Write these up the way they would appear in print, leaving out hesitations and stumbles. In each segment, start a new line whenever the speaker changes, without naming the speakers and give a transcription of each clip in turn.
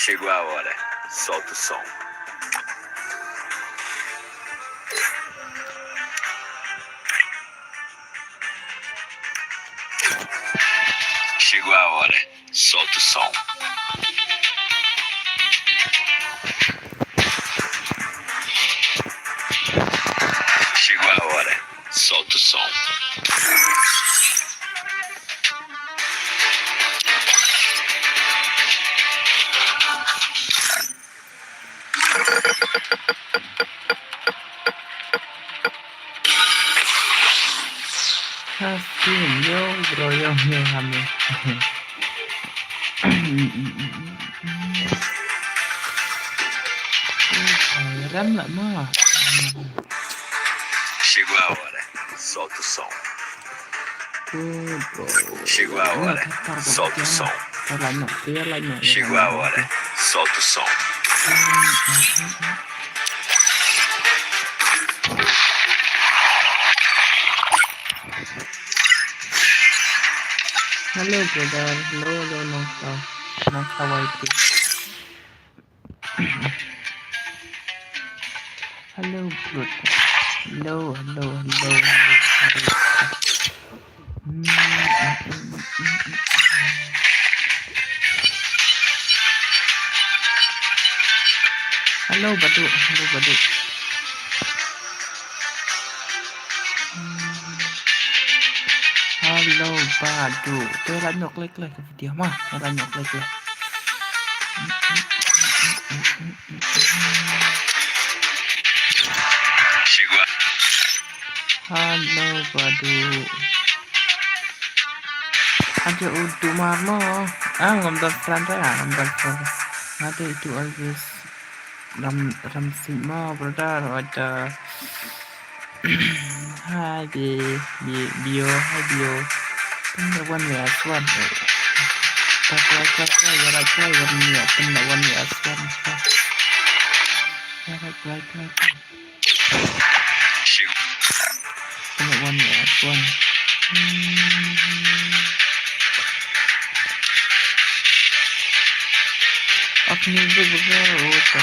Chegou a hora, solta o som. Chegou a hora, solta o som. Chegou a hora, solta o som.
KHASI yo bro yo gaming. Rem lại mà.
Chegou a hora, solta o som. Chegou a hora, solta o som. Chegou a hora, solta o som.
Hello brother, hello Nongsa YT. Hello brother, hello. Hello Badu. Hello Badu. Tôi đã nhọc like cái video mà, tôi đã nhọc like.
Chegou.
Hello Badu. Ada untuk Marmo. Ngomong Franta ya, Ada itu always ram sima brother ada. Hai bio. Pendawan ya Aswan. Kakak ya raja warna pendawan ya Aswan. Pendawan ya Aswan. अपनी होता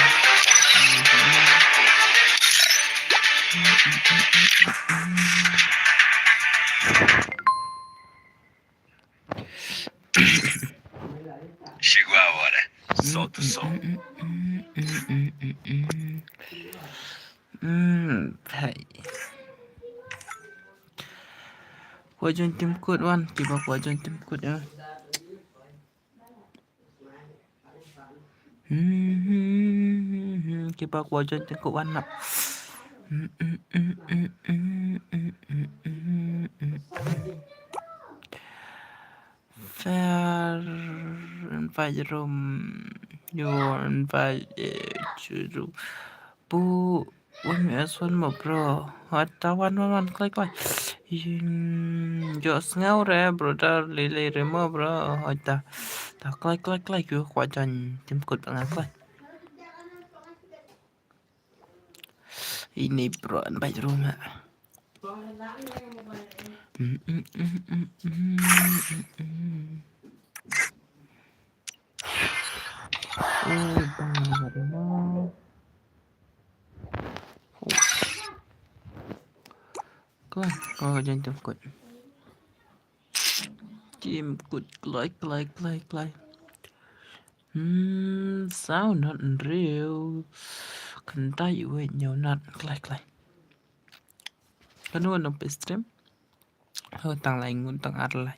Chegou a hora, solta o som.
Wajan tim code one tiba wajan tim code ya. Tiba wajan tim code one nak. Fair invite room. Your invite to bu one as one more bro. What one click. Just ngau ra brother lili remo bro. Hỏi ta click vô qua chân tim code bạn click. Ini bro invite room ha. Coi trên tim code. Tim code like. Sound not real. Cần tay với nhiều nát like. Kan nu nang stream. Tang lain nguntang ar lai.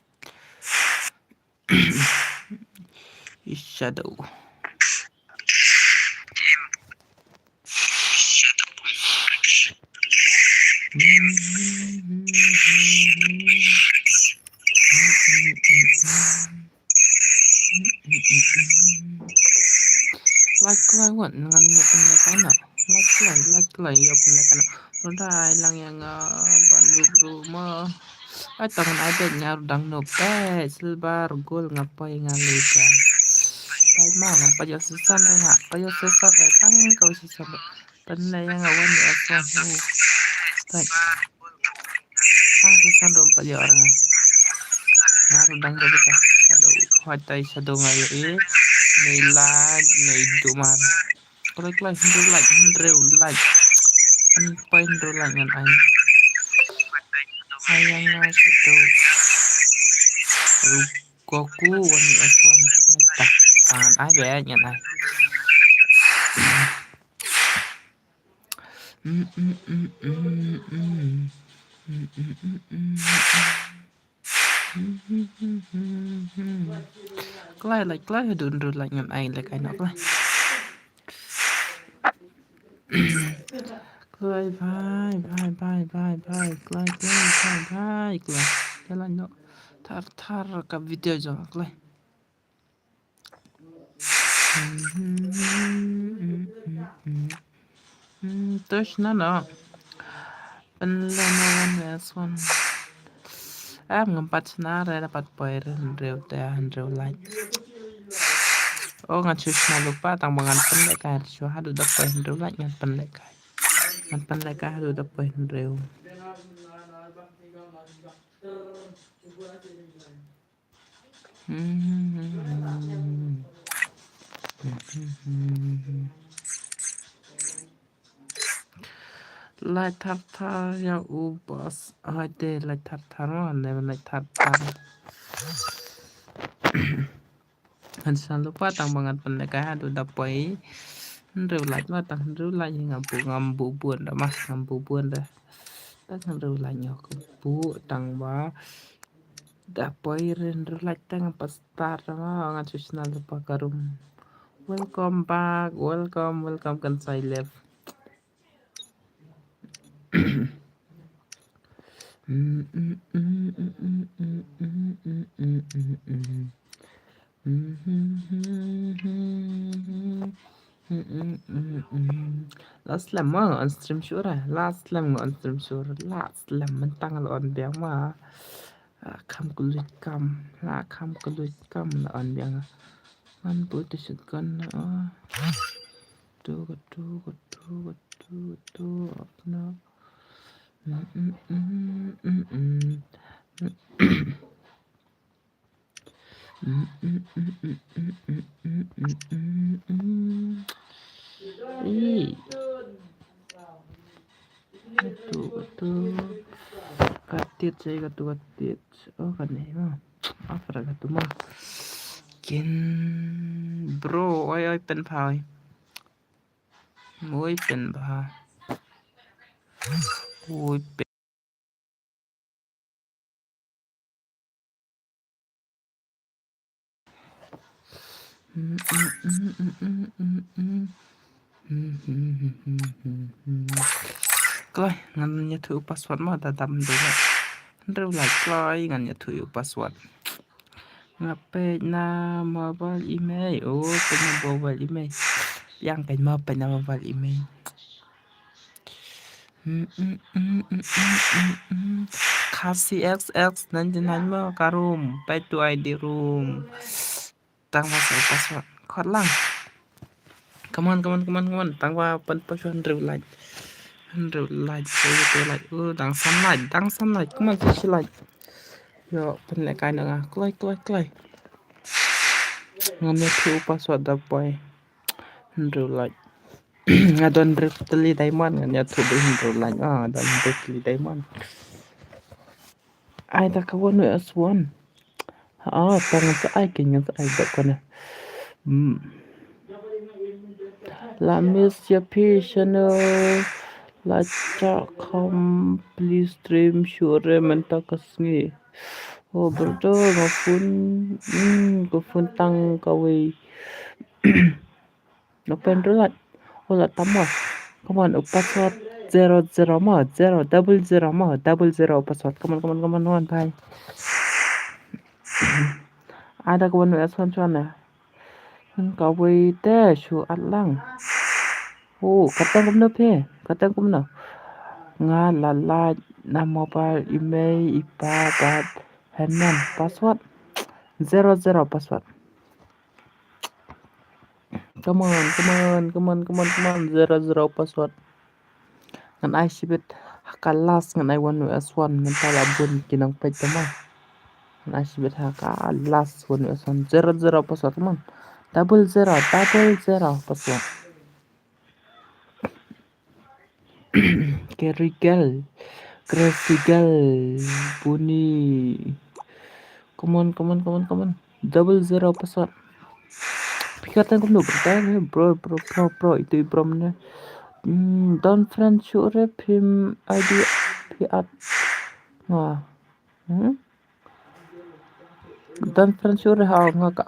Shadow. Like what ngan ngan kana. Like ya pun kana. Rodai lang yang bandu rumah. Tangan ada nyardang nope silbar gol ngapai ngalika. Pai mau ngapai yo sesan ngak, payo sesan tang kau sesan. Tanai yang awan ya aku. Tang sesan rompa yo orang. Nyardang do kita. Shadow, hatai shadow ngayo Này like này tụi mà like review like anh pain review like ngan anh sayang satu Goku one S1 tak tangan ai bé ngan ai Klai đun like ngan ai like ai nok klai Klai bye klai jalan nok tar ka video jo klai точно no penlawan S1 ngempat senar dapat poin real like ngan susna lupa tambangan pendek kan hadu dapat real like ngan pendek hadu dapat real lại thar ya ubas hade lại thar này lại thar Hansan lupa tambangan pendekah adu dapai real like mà tăng real like ngambu buồn dah mas ngambu buồn dah tăng real like nyok bu tang ba dapai real like tang pas start ma ngan susna lupa karum welcome back welcome kan saya live last lam on stream sure last lam on stream sure last lam mentang on biang ma kam kulit kam la kam kulit kam on biang man putih sekan tu apa Betul katit saya katit kan nih mah apa kata mah kin bro oi pen phai môi pen phai ôi pen coi ngăn nhà thử password mà ta đâm được rồi lại coi ngăn nhà thử password ngapain na mobile email punya mobile email yang mobile email KHASI XX nanti nanya karum baik tu ID room tang password khót lang come on tang password real like dang sunlight come on just like yo pen lại cái nữa klai ngamnya tu password dapat real like ngadon teli diamond ngan ya tu real like dan teli diamond ai ta kawan nu S1 tangan sa ai kenya sa ai dak kana la miss your channel la cha please stream sure menta kasngi brother ngapun tang kawi no pen relat ola tamma come on password 00 ma 000 ma 00 password come on bye ada kawan S1 chuan kawi te shu atlang katang kumna nga la na mobile email ipa bat hanan password 00 password come on 00 password ngan ai sibit kalas ngan ai one S1 mental abun kinang pejama ngan ai sibit kalas one S1 00 password man 00 password. Kerrigal, Bunyi. Come on. 00 password. Pikatan ko bertanya bro itu Ibrahimnya. Don't friend should rep him ID piat. Wah. Don't friend should how ngak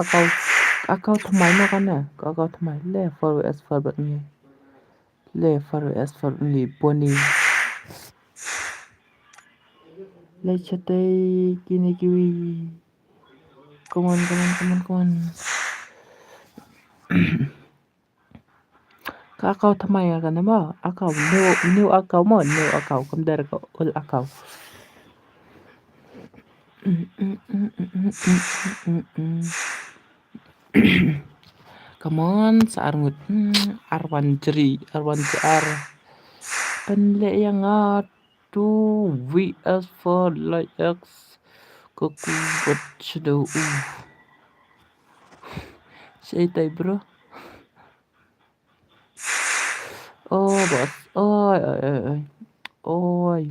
akau thamai ma kan ya. Akau thamai le for as for but me. Le for as for only pony. Le chate kini kiwi. Come on. Akau thamai kan ma. Akau new akau mo new akau kam der ko ul akau. Come on, saarngut. Arwan JR. Penle yang atu VS4 like X Goku buat shadow. Say bro. Oh bos. Oi.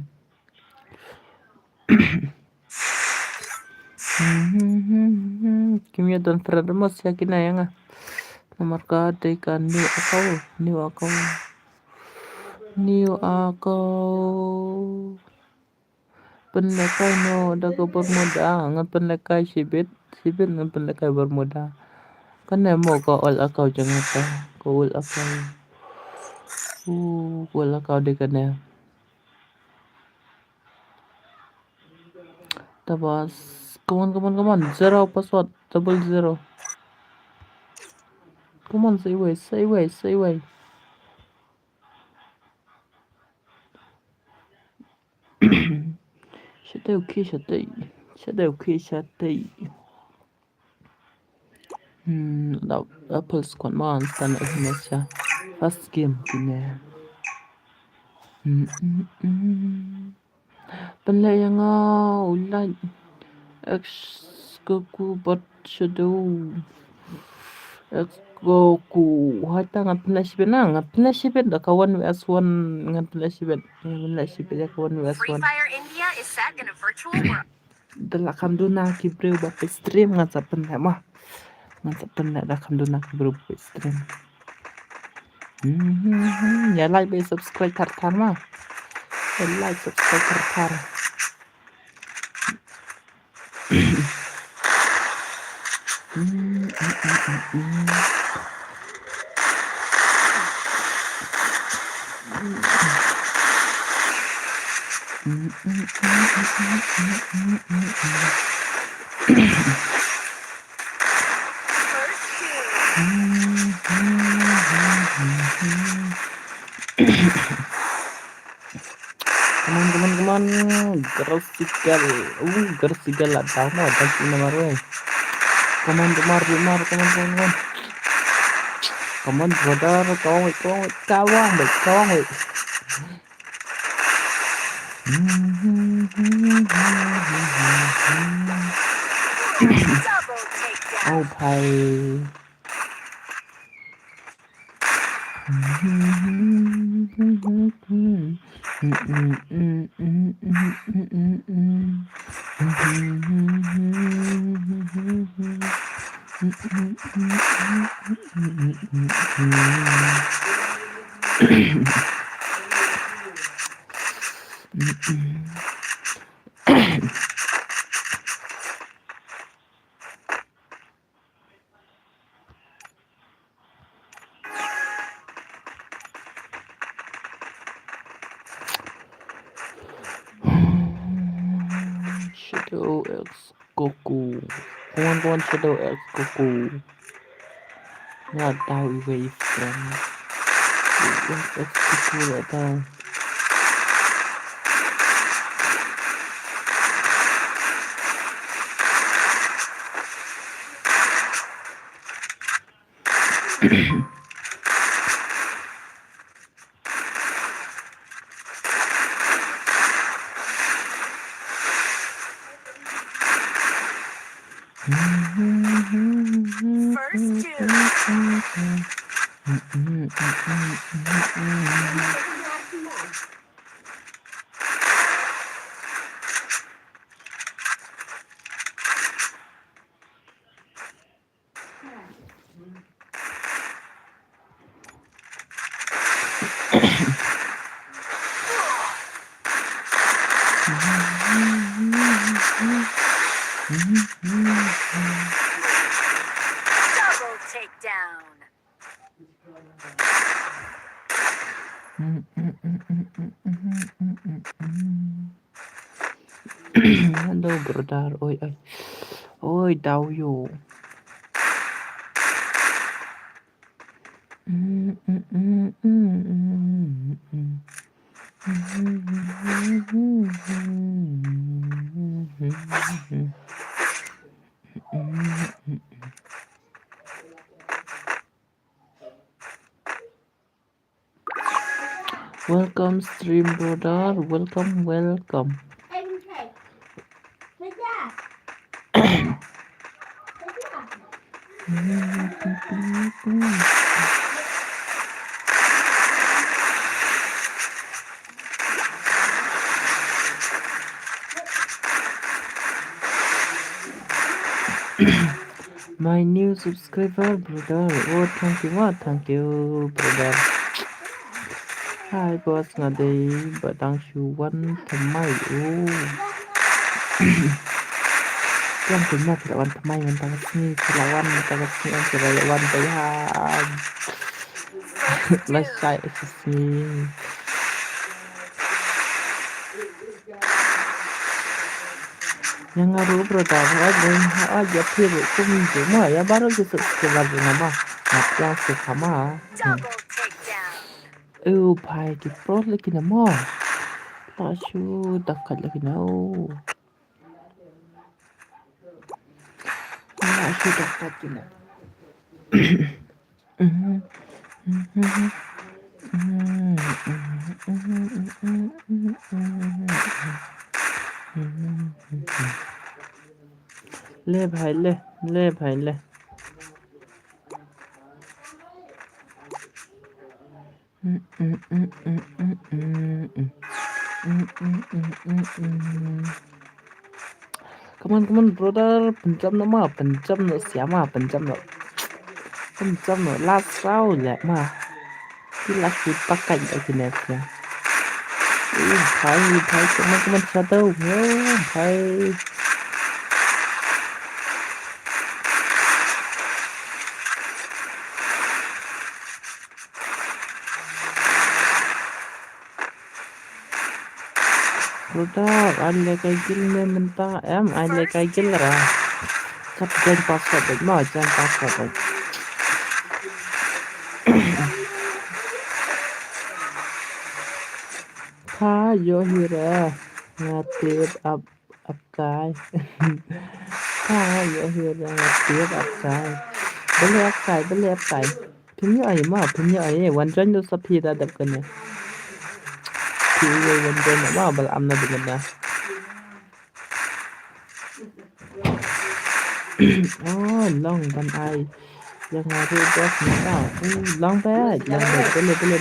Kimia dan Fredemos yakin ya nga. Nomor kade kan new account. Penlekai no dago bermuda ngan penlekai sibit ngan penlekai bermuda. Kan mo ko all account jangan ta. Ko all account. All account de kan ya. Tabas. Come on. 0 password 00. Come on, say way. Shutay. Apple squad monster na siya. First game kine. Penlay nga ulay. X Goku but shadow. X Goku. Hata nga penlasibet da kawan WS1 nga penlasibet. Ya kawan WS1. Free Fire India is set in a virtual world. Dalakam duna kibre bapak stream nga sa penlay mah. Nga sa penlay dalakam duna kibre bapak stream. Ya like be subscribe tar mah. Ya like subscribe tar. Teman-teman gersigal lah tahu mau tak ini baru. Teman-teman brother kawan. Oh bhai. Shadow X Goku. Kawan Shadow X Goku. Nggak tahu wavefront. X Goku nggak tahu.
Double takedown.
Hello brother. Ôi ơi. Ôi đau vô. Welcome stream brother. Welcome. My new subscriber brother. Oh thank you brother. Hi boss ngadi badang shuwan thamai. Oh. Yang punya kelawan thamai mentang sini kelawan mentang sini ang kelawan bayhan.
First
Let's
two.
try sini. Yang ngaruh brother aja piru kumiju mah ya baru gitu sekitar nama yang sekama.
Double takedown.
Pai di pro lagi nama. Lasu dekat lagi now. Lasu dekat gini. ले भाई ले भाई ले come on brother pencam no siapa pencam no last round ya mah gila kita kayak gini ya भाई come on satu भाई brother anh lấy cái gil này mình ta em anh lấy cái gil ra cắt trên password đấy mà trên password đấy Kha yo hira ngatir up kai Kha yo hira ngatir up kai beli up kai punya ay mah punya ay wanjan do sapi da dap kan ya punya wanjan mah bal amna dengan ya oh long ban ai yang ngaru bos na long bad beli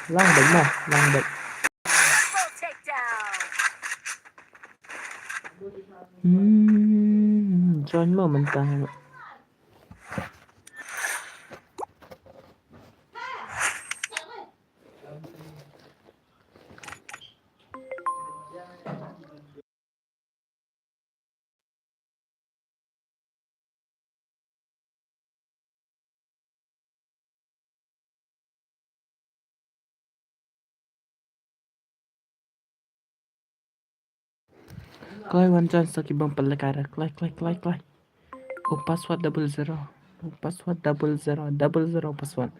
long bệnh mà long bệnh
Triple takedown.
cho mà mình ta coi one chance sakit bang pelekara like oh password 00 oh, password 00 password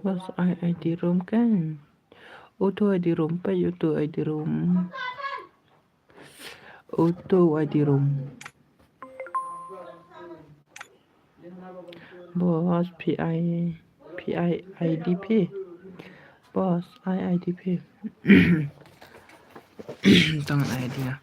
bos ID room kan auto ID room pa auto ID room bos PI IDP Bos, IDP. Tangan ID-nya.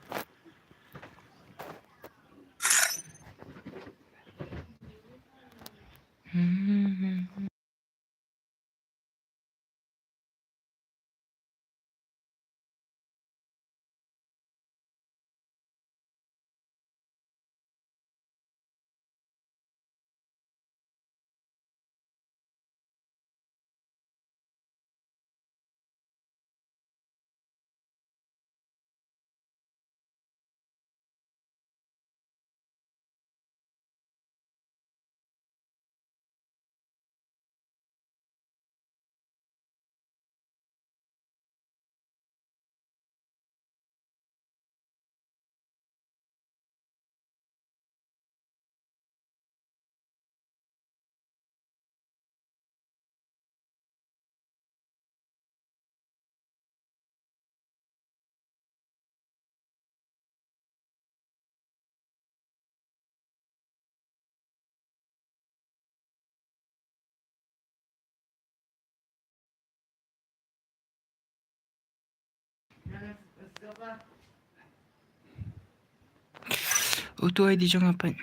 Auto ID cho ngapain?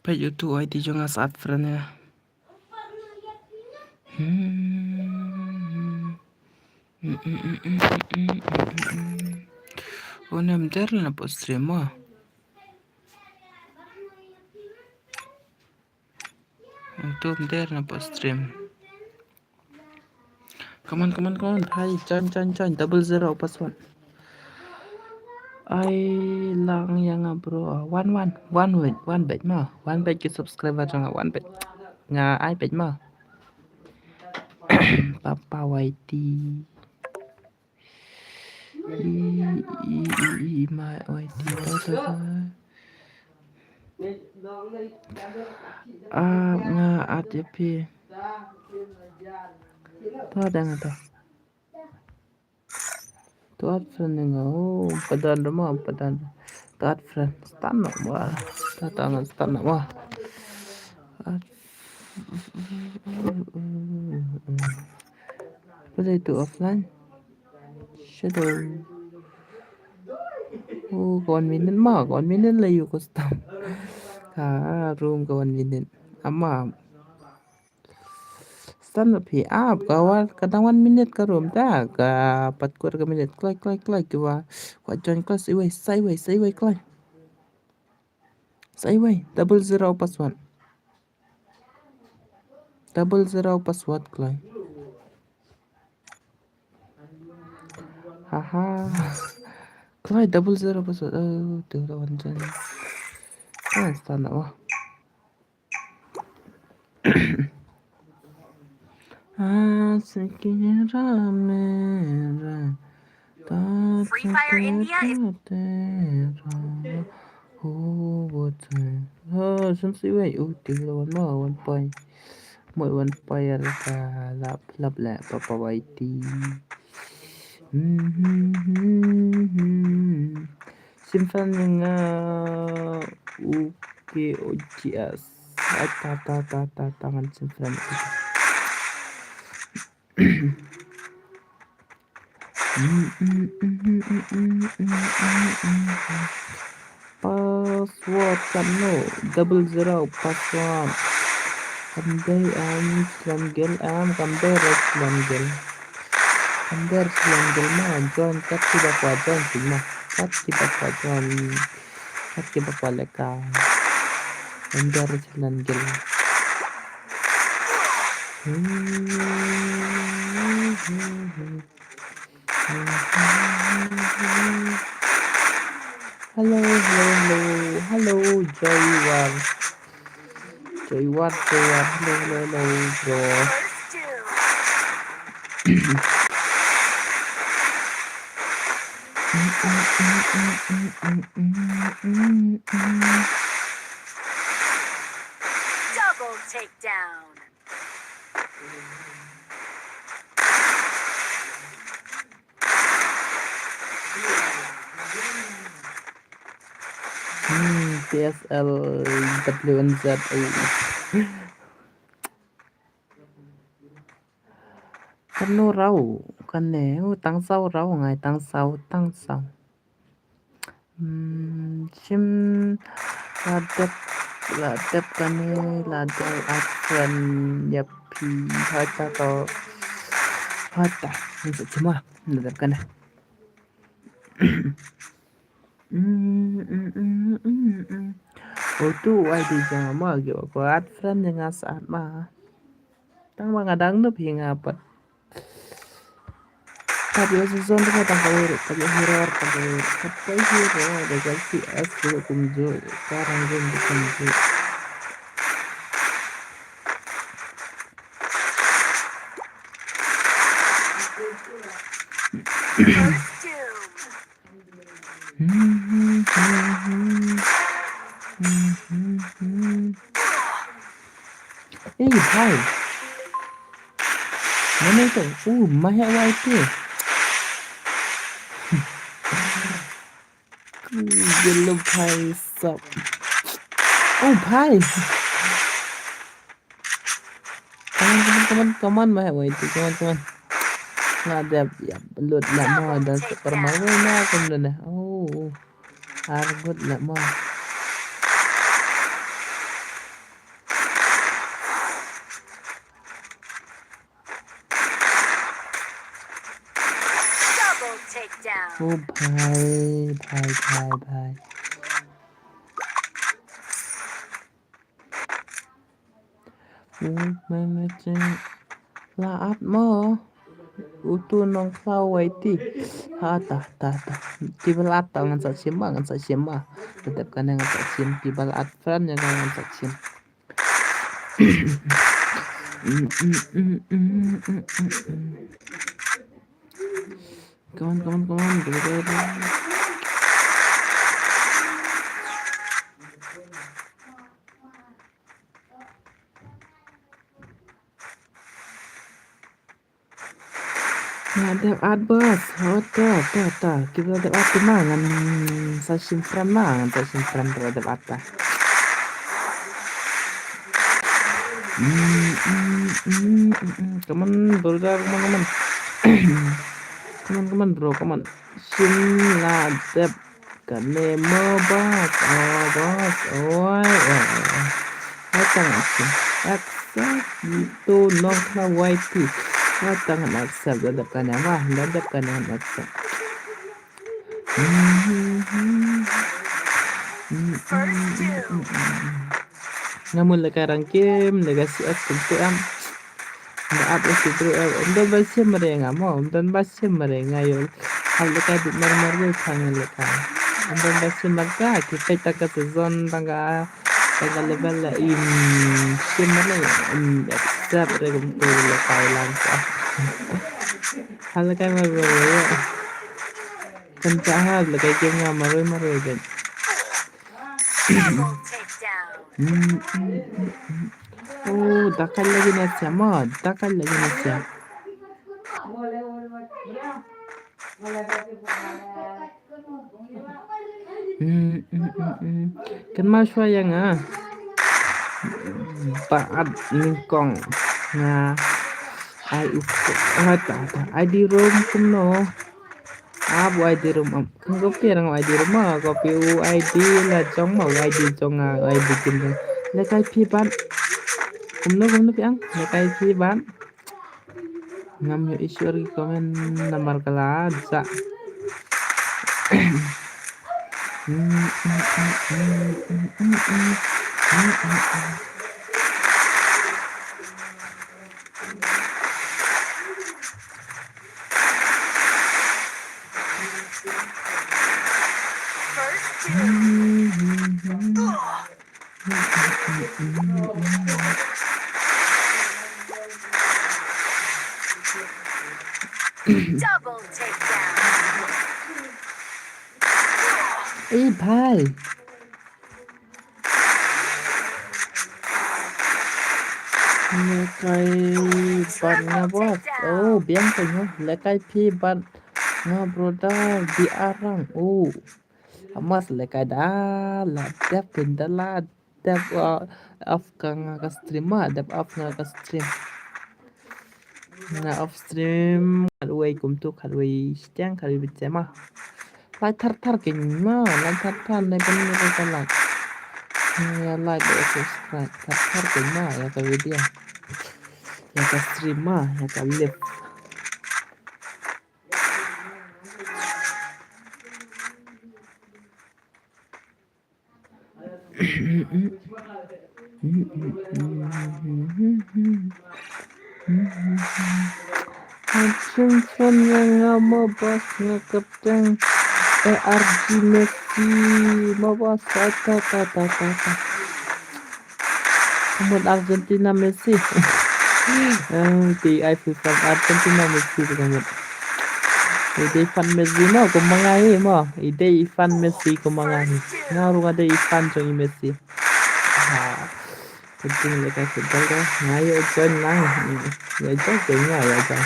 Page auto ID cho nga saat friend ya. Oh, namder na po stream mo. Itu namder na po stream. Come on. Hi, join. 00 password. Ai lang yang bro. One bet mah. One bet ke subscriber cho nga one bet. Nga ai bet mah. Papa YT. My YT. Nga ATP. Tuh ada nggak tuh? Tuh friend nga. Oh, padan mo, padan. Tuh friend. Stan mo. Tatangan stan mo. Apa itu offline? Shadow. Oh, convenient mah, convenient lah yuk custom. Room convenient. Ama stand up here up kawan kadang 1 minute ka room ta ka 4 ka minute klik kiwa wa join class say way klik say way 00 password 00 password klik haha klik 00 password tuh lawan jan stand up wah sekian rame
Free Fire India is
Sân sĩ vậy tiếng là one point mỗi one point là lặp lại papa vậy thì symphony nga OGS ta tangan symphony password kano 00 password Kamday Slamgel Kamday Slamgel mo join kat kita kwa join sigma kat kita kwa join kat kita kwa leka Kamday Slamgel Hello Joywar hello bro
first two. Double takedown.
PSL W1Z kan no rau kan ne tang sau rau ngai tang sau chim ladap kan ne ladap akan ya pi hata to hata ni semua ladap kan tu ai di jangan mah gitu kuat friend dengan saat mah tang mangadang nu pinga apa tapi season tu tang kawir tapi hero tapi hero ada si es tu kumjo sekarang game kumjo
First doom.
Hai mana itu mahal itu belum hai sab hai teman mahal itu teman ada ya belut nak mau dan permainan nak kemudian hargut nak mau
Double takedown.
bhai macam laat mo utu nong kau waiti tah tibalat tangan sa sima tetap kan dengan sa sim tibalat friend yang dengan sa sim come on ada bos kita ada apa mangan sa sim friend terhadap apa teman brother teman bro sim ladap kane bos oi datang sim accept itu nong na whitey datang accept ladap kane ladap kane accept
First doom.
namun sekarang game negasi tentu Maaf itu dan bahasa mereka mau dan bahasa mereka yo hal dekat di normal tangan lekan dan bahasa mereka kita tak sezon tangga level in simple accept mereka untuk lekai langsung hal dekat mereka kan cahal lekai game maru dan
Double takedown.
takkan lagi nasiya kan maswa yang baat ningkong nga ai di room kuno abu ai di room kan kopi orang ai di rumah kopi ai di la jong mau ai di jong ai di kim le kai pi ban kumno piang le kai pi ban ngam yo isu lagi komen nomor kelaza
First doom. Double takedown.
bhai lekai ban nga bos biang punya lekai pi ban nga broda di arang amas lekai la dep pendala dep af ka nga ka stream dep af nga ka stream Nga off stream kadway kumtu kadway siang kadway bicema. Like tar king ma, like tar na bener ka like. Ya like dan subscribe tar king ma ya ka video. Ya ka stream ma, ya ka live. Acun yang mabas ngekepeng ARG Messi mabas ta. Kemudian Argentina Messi. Thì ai phụ from Argentina Messi kemudian. Ide fan Messi mo kumangahi mo. Ide fan Messi kumangahi. Ngaruh ada fan jong Messi. Penting lekas football kan. Ngayo join lang. Ya join ya join.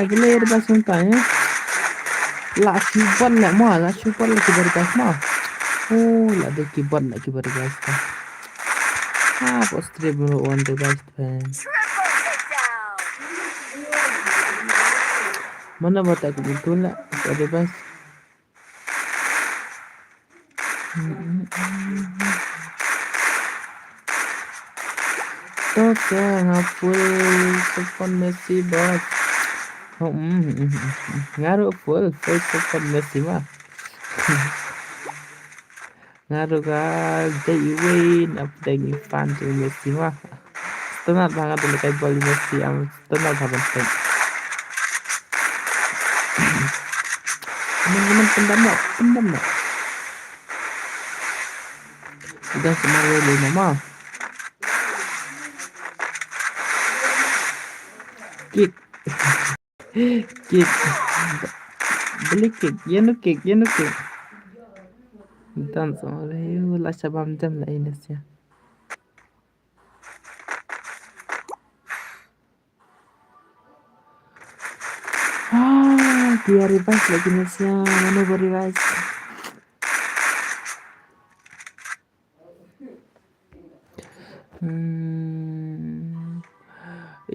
Gila bas untanya. La kibar nak mah, la kibar gas mah. La de kibar gas. Post bro on the best fan.
Triple takedown.
Mana buat aku betul lah, ada best. Toke ngapul support Messi bot. Ngaruh full support Messi mah. Ngaruh kan day win up dengan fan tu Messi mah. Setengah banget dulu kayak ball Messi yang setengah banget. Teman-teman pendam nak. Udah semua dulu mama. Kick. Beli kick, yenu kick. Dan sama reyu lah sabam jam lah ini sih. Dia revive lagi Messi, mana revive?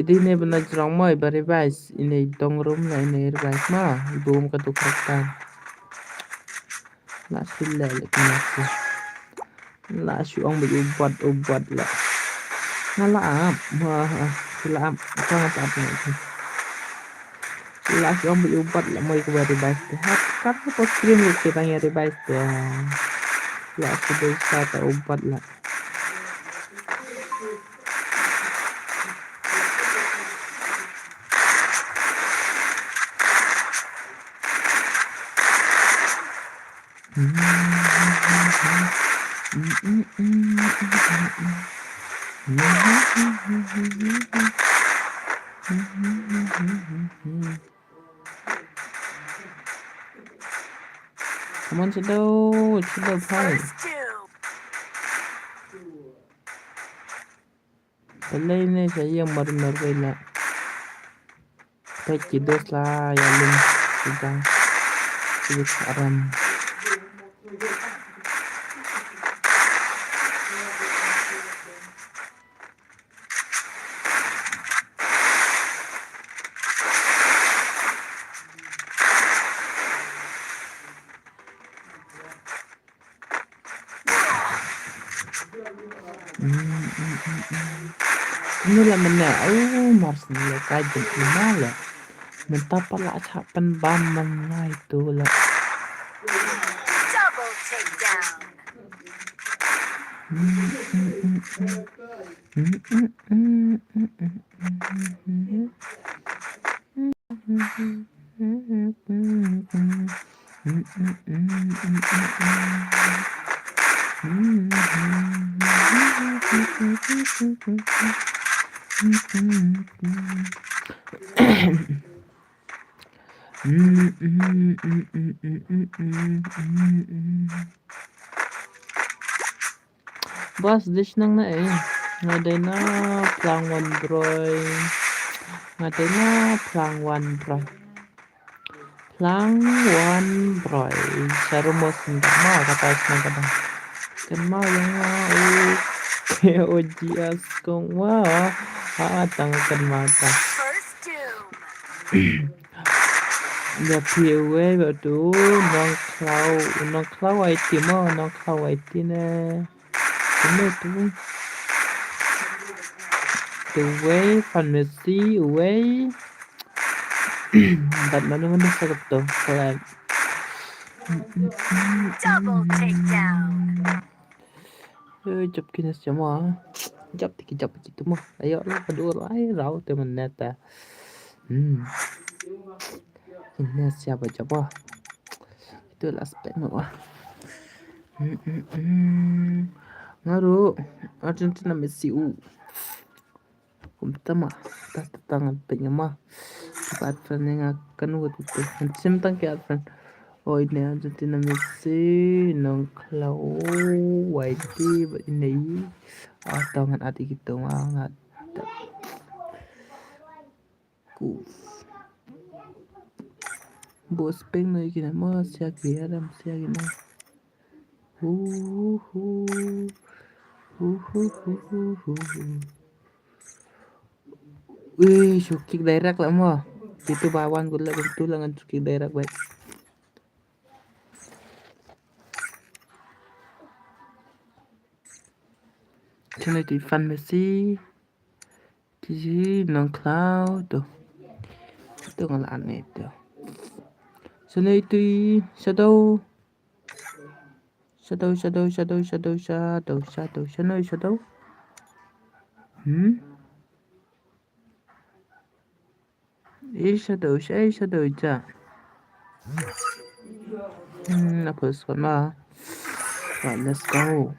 Ini benar jerang mai revive. Ini dong room lah ini revive mah. Boom ketukrakan. Nasilah lagi Messi. Lah syuang berubat lah. Ngalap, silap, jangan apa itu. Lah syuang berubat lah mau ke revive. Karena post stream kita yang revive ya. Lah sudah start ubat lah. Come on, chill fine. Pelai ni saya yang baru nak. Tak kidos lah yang belum sudah sekarang. Inilah mana Mars ni kajian mana mentah pala capan baman lah itu lah.
Double takedown.
Bos dish nang na eh. Ngaday na plangwan broy. Ngaday na plangwan broy. Plangwan broy. Sarumos nda ma katas nang kadang. Kan ma yang ma KOGS kong wa. Tang kan mata.
First doom.
Dạ phiêu quê vào chú non khlau ai tí mò non khlau ai tí nè chú mê tú quê phần mê xí quê đặt nó nó sa gặp tù là
Double takedown.
chụp kia sẽ mò chụp thì chụp tú mò ayo nó phải đua lái rau từ mình nè ta ini siapa coba itu aspek mah ngaruh Argentina Messi kumtama tangan penyemah Pat friend yang akan waktu itu sim tang ke friend oh ini Argentina Messi nong klau whitey ini tangan ati gitu banget ku bos peng nih gini mah siak biaram siak gini Wih, kick direct lah mah. Itu bawaan gue lah betul lah kick direct baik. Sini di fan Messi, di sini non cloud tuh, itu nggak aneh tuh. Sini itu shadow, shadow. Shadow aja. Apa sekarang? Right, let's go.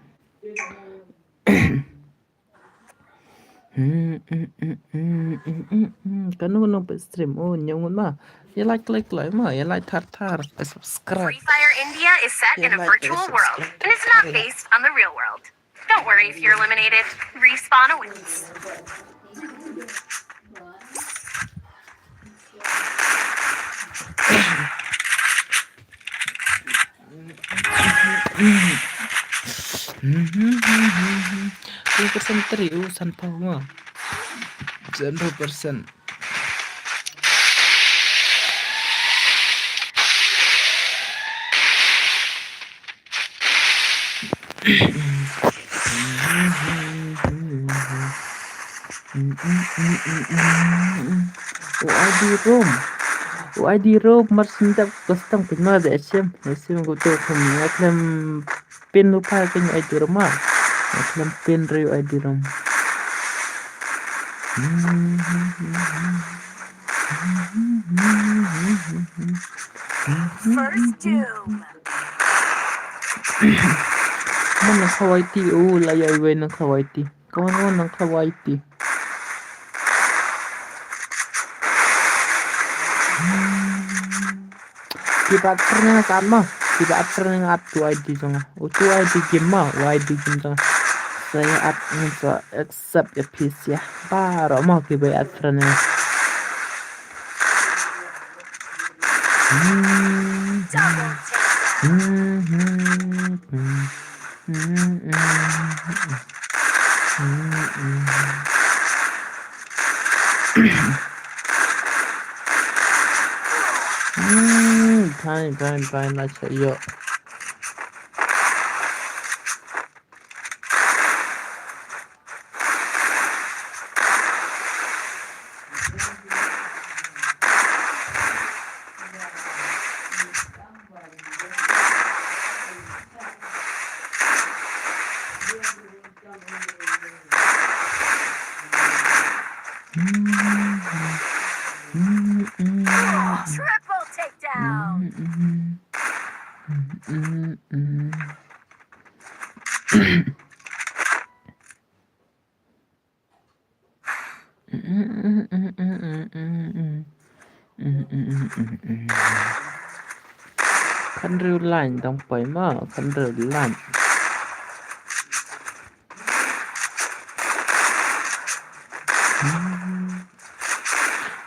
Kan nung stream nyungun mah. Ya like mah, ya like tar, subscribe.
Free Fire India is set in a virtual world and is not based on the real world. Don't worry if you're eliminated. Respawn awaits.
Persen seriusan tau mah 100%. ID Room marsindak custom pinma da SM goto kum yaklam pin lupa kan ID Room yaklam pin review ID Room
First doom.
Mana kawaiti layai we nang kawaiti kawan nang kawaiti Kibat pernah sama kibat pernah atu ID sama utu ID game mah ID game sama saya accept ya please ya baru mau kibat pernah
Double
Fine, let's say yo.
triple takedown.
คันเรือล่างต้องไปมาคันเรือล่าง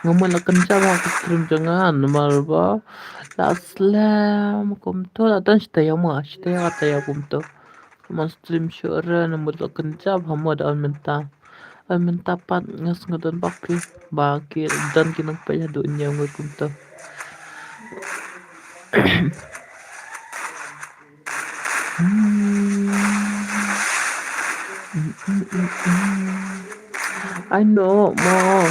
ngomong kencang aku stream jangan malba la assalamualaikum to la dan shita ya kata ya kumto kuma stream syura namun lo kencang hamo da minta pat ngas ngodan baki dan kinang paya dunya kumto I know I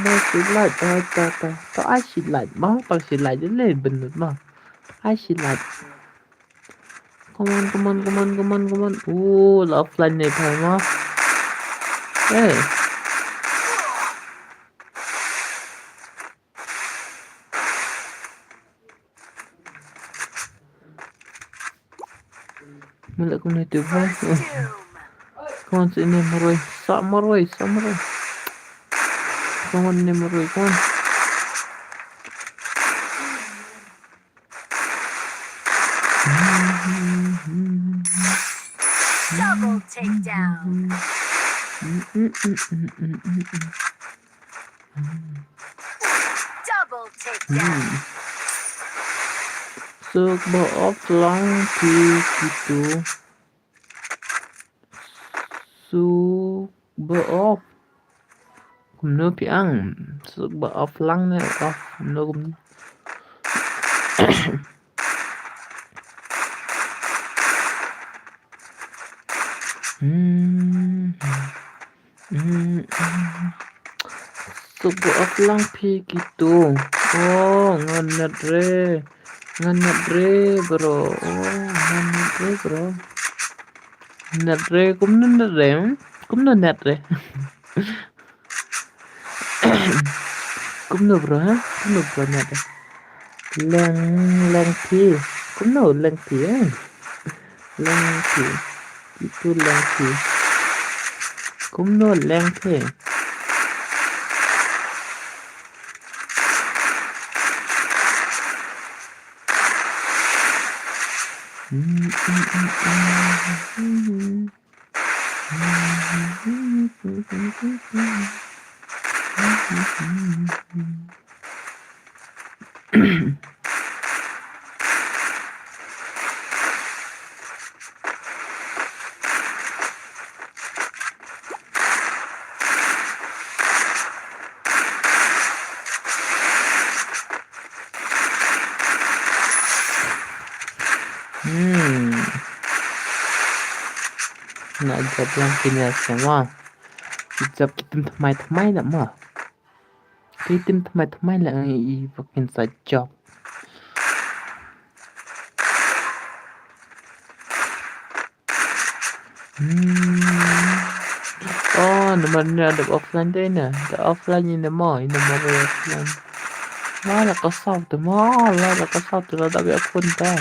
know she like to I she like tao she like lên bình luận I she like come on là offline này phải mà hey mình lại cũng này tuyệt vời con sẽ nêm rồi xong rồi con nêm rồi con
Double takedown. Double takedown.
Serba offline gitu serba off cũng nữa piang serba offline này off nó cũng serba offline gitu oh nganat re bro nat re cũng nó nat re cũng nó bro ha cũng nó bro nat lang thi cũng nó lang thi itu lang thi cũng nó lang thi nak jawab yang kini semua jawab kitaทำไมล่ะมาkitaทำไมล่ะอีfucking side job oh namanya ada offline deh nah ada offline ini mah ini mah offline malah kesal tuh tapi akun teh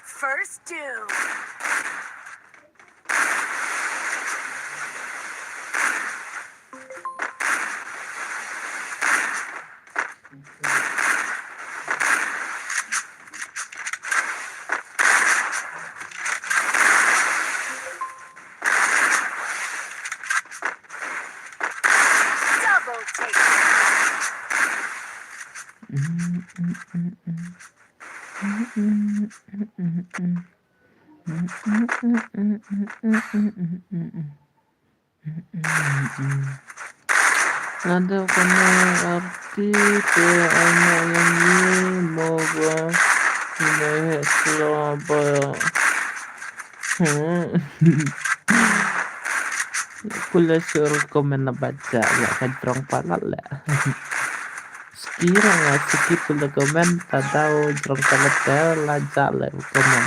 First doom.
Ada kena arti hanya yang ini moga ini Surabaya. Kula suruh komen baca ya kadrong palat lah. Sekira nggak sikit kula komen tak tahu drong palat lajak lah komen.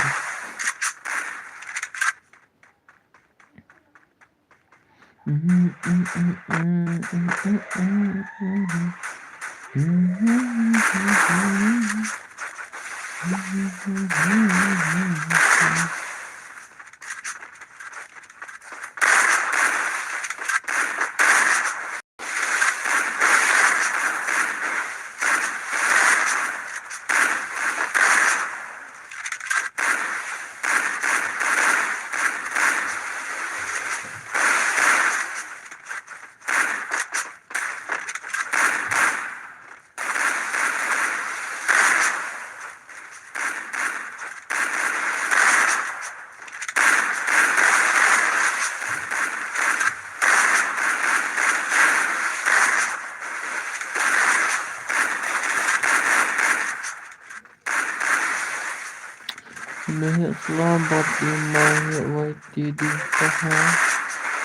Mehek selamat dimahek YT di paha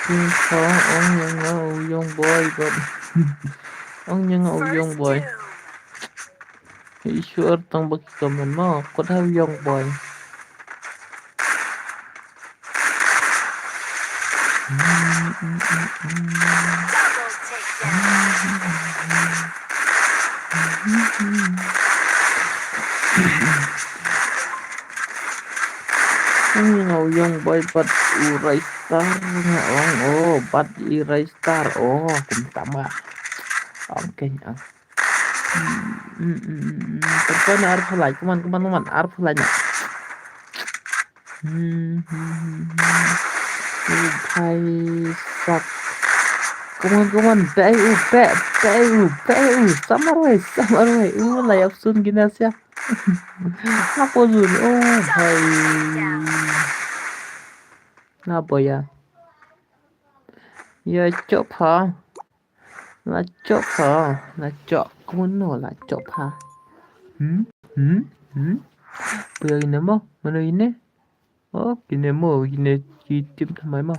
Pinta ông yang ngau yong boy but ông yang ngau yong boy Sure tang bagi komen mo kod have yong boy ông yang ngau yong boy but urai star ngawang oh but irai star oh kumtama oke nyang Terkena arif lagi teman-teman arif lagi Hai sak Kuman Beu Samar weh layak sun gina siya Apa sun oh hai Apa ya Ya chop ha La chop Kuman no la chop ha Bây giờ mo mana ini oh gini mo gini timทำไมmo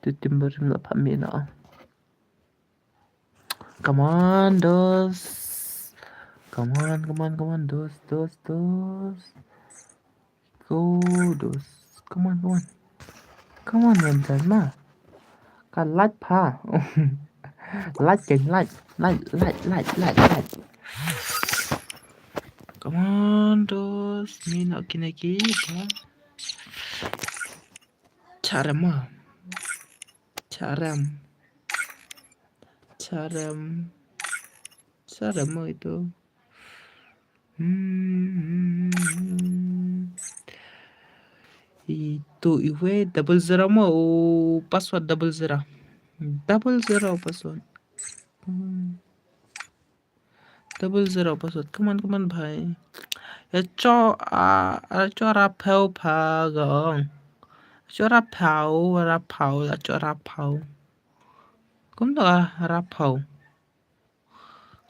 tim baru nak pamit nak come on dos come on dos go dos come on yang ma kan like pa like come on dos ni nak kena kita Caram itu itu iwe double zero mo password double zero password come on bhai ya cho rapel pa gong cho rapau là cho rapau cũng là rapau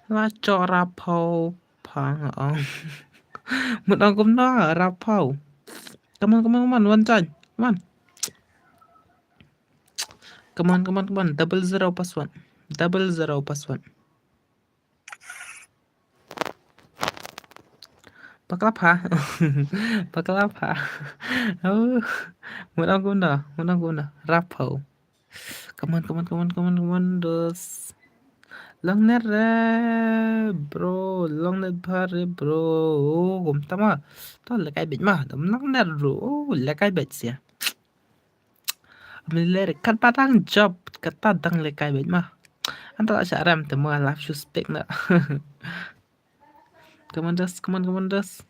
là cho rapau pa gong một ông cũng đó rapau come on one time come on double zero password Paklapa oh một ông cũng đó rapau come on dos long net re bro long net pare bro gum tama to là cái bệnh mà tấm long net bro là cái bệnh gì mình lấy cắt bắt đang job cắt ta đang lấy cái bệnh mà anh ta sẽ làm từ mà làm shoe spec nữa come on dos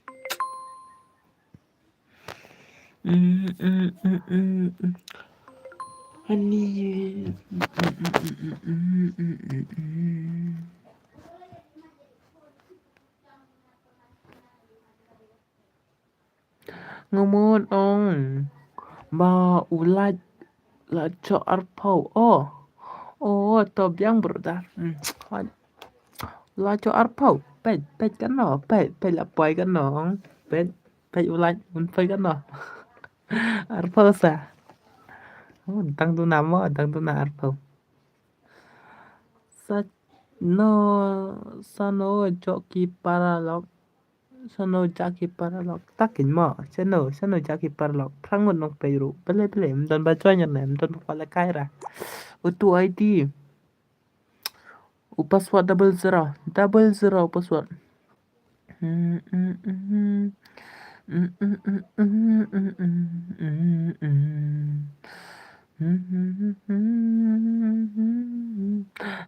honey ngemut ong ba ulat la cho arpau oh to biang brother la cho arpau pet kan no pet la poi kan no pet ulat un poi kan no arpau sa tang tu na arpau sa no sa no joki paralog sano jaki paralog takin mo sano jaki paralog prangun nok peru pele mdan ba chonya ne mdan pala kaira utu ID password double zero password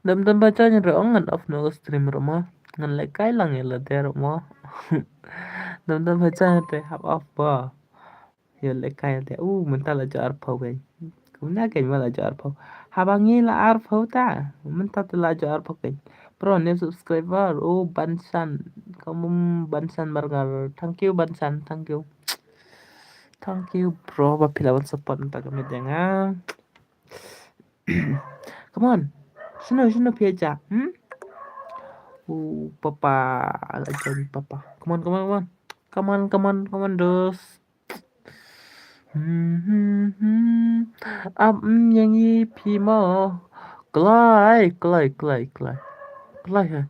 dam bacanya dong ngan off no stream rumah ngan lekai lang ya lah der rumah dam bacanya teh hap off ba ya lekai teh mental aja arpau gay kumna gay malah aja arpau habangi la arpau ta mental tu la aja arpau gay pro ne subscriber bansan kamu bansan barngar thank you bansan thank you bro papilawan support entah kami jangan come on sino piaja papa aja papa come on dos yang ini pimo kelai ya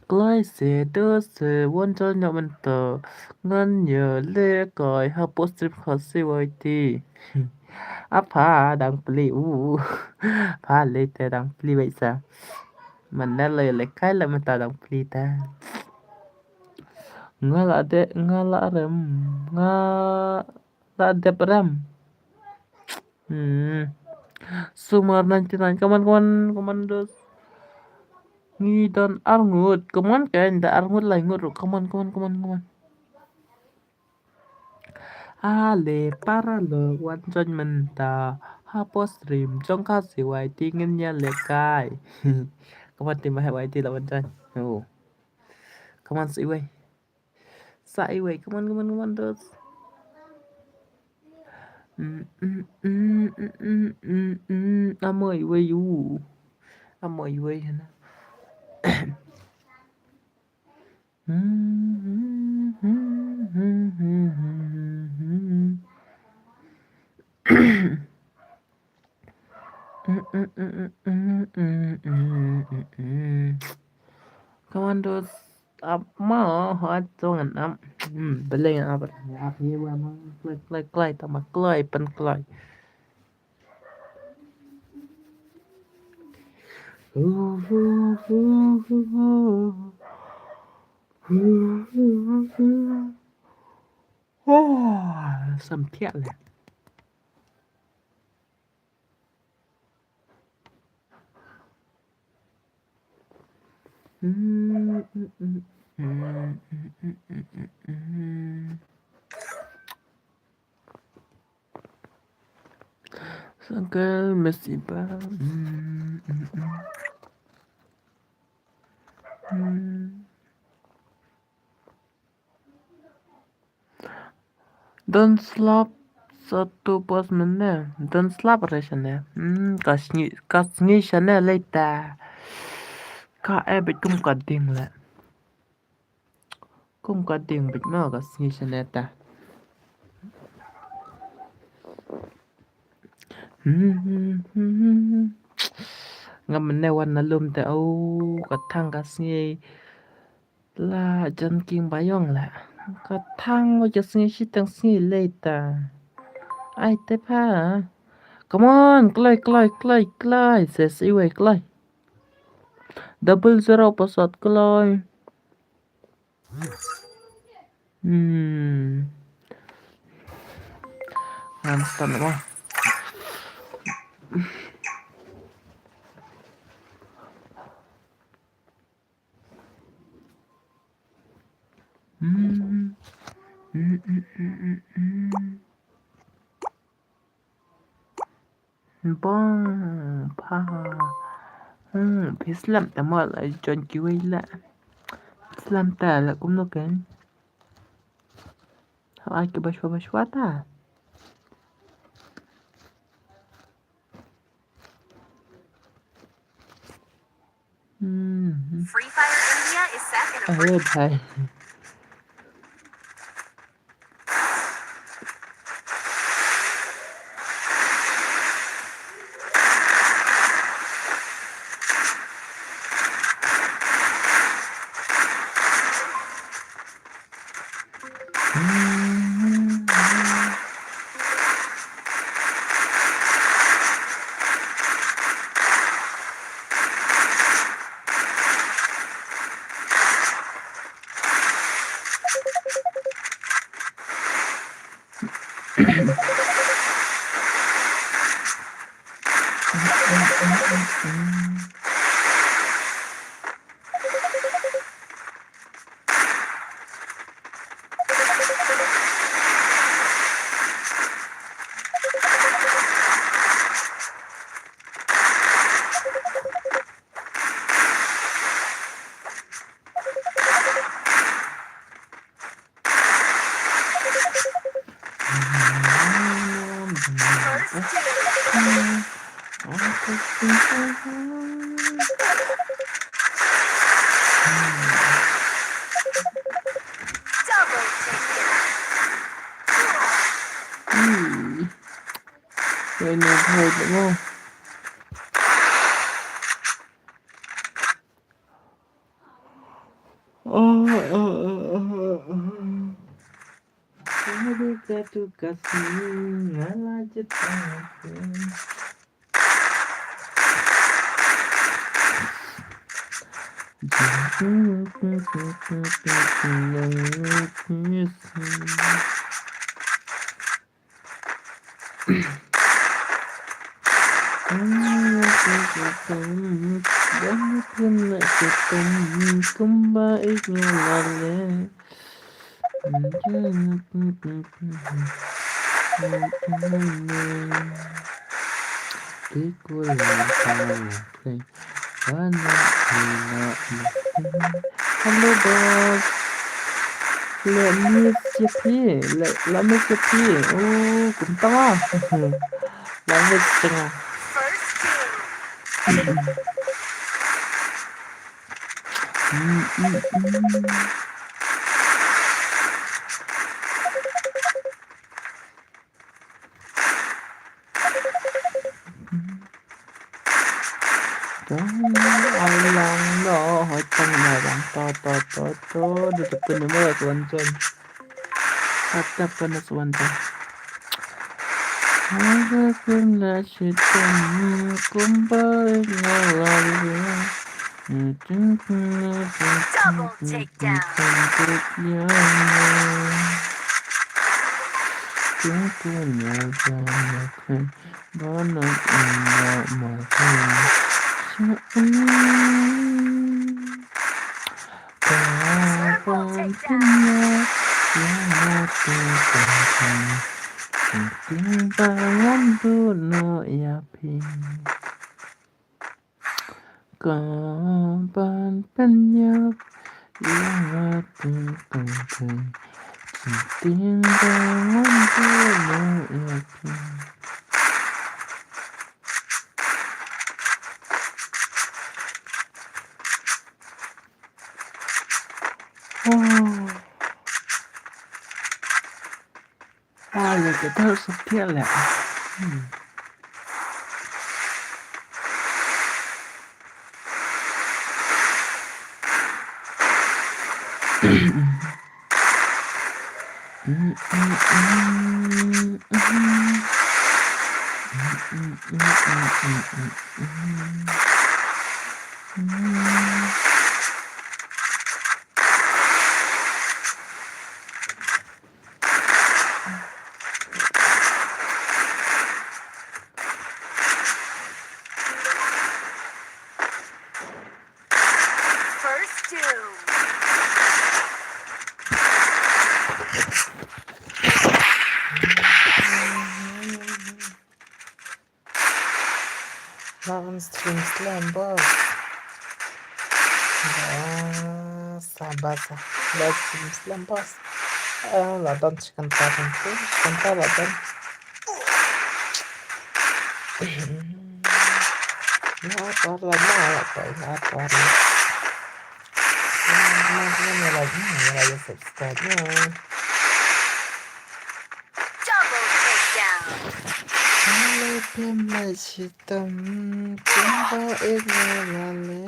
Glai se đơ se won cho nhỏ mình tờ ngân nhờ lê còi ha post trip KHASI YT apa đang pli pha lê te đang pli vậy sao mình đã lời lại cái là mình ta đang pli ta ngala rem ngala de ram Sumar 99 kaman dos ngi dan arngut kaman kan da arngut lai ngut kaman ale para lo wan chon man ta ha post stream trong KHASI YT ngin nya le kai kaman tim hai YT la wan chan kaman sai wei kaman dos amoy wei hana Commandos mau hot jangan beli apa ya mah klay tambah klay pen klay sầm thiệt này Sangkal mesiba Don't slap satu pos mana don't slap resana kasni sana later ka bit kum kading la kum kading bit ma kasni sana ta ngam ne wan na lum te au kathang kasni la jan king bayong la kathang wa jasni shitang sni later ai te pa come on clay says iwe clay double zero password clay Handstand mo Bon, pa. Pislam tamam la John Kiwila. Pislam ta la cũng nó kén. Ai ke bash wata.
Free Fire India is set in a
Ở đây.
double takedown.
Đây này thôi đúng không? Hari jatuh kasih ngalah jatuh. Hello boss. Let me siapa? Let me siapa? Oh, cũng to. Let me tengah.
First
Ai lang đó hỏi tăng nào bạn to được tập tên nữa là Swanson tatap pada Swanson ada kena syaitan kembali lagi
double takedown.
Timbangan dunia yakin kapan penyok yang timbangan dunia yakin. Là cái thơ sắp thiết lẹ.
First doom.
lawan stream slam bos. Sabar sah. Live stream slam bos. Ladan sebentar nanti. Sebentar ladan. Lapar lagi. Ini lagi subscribe-nya.
Double takedown.
Kalau damage hitam kembali lale.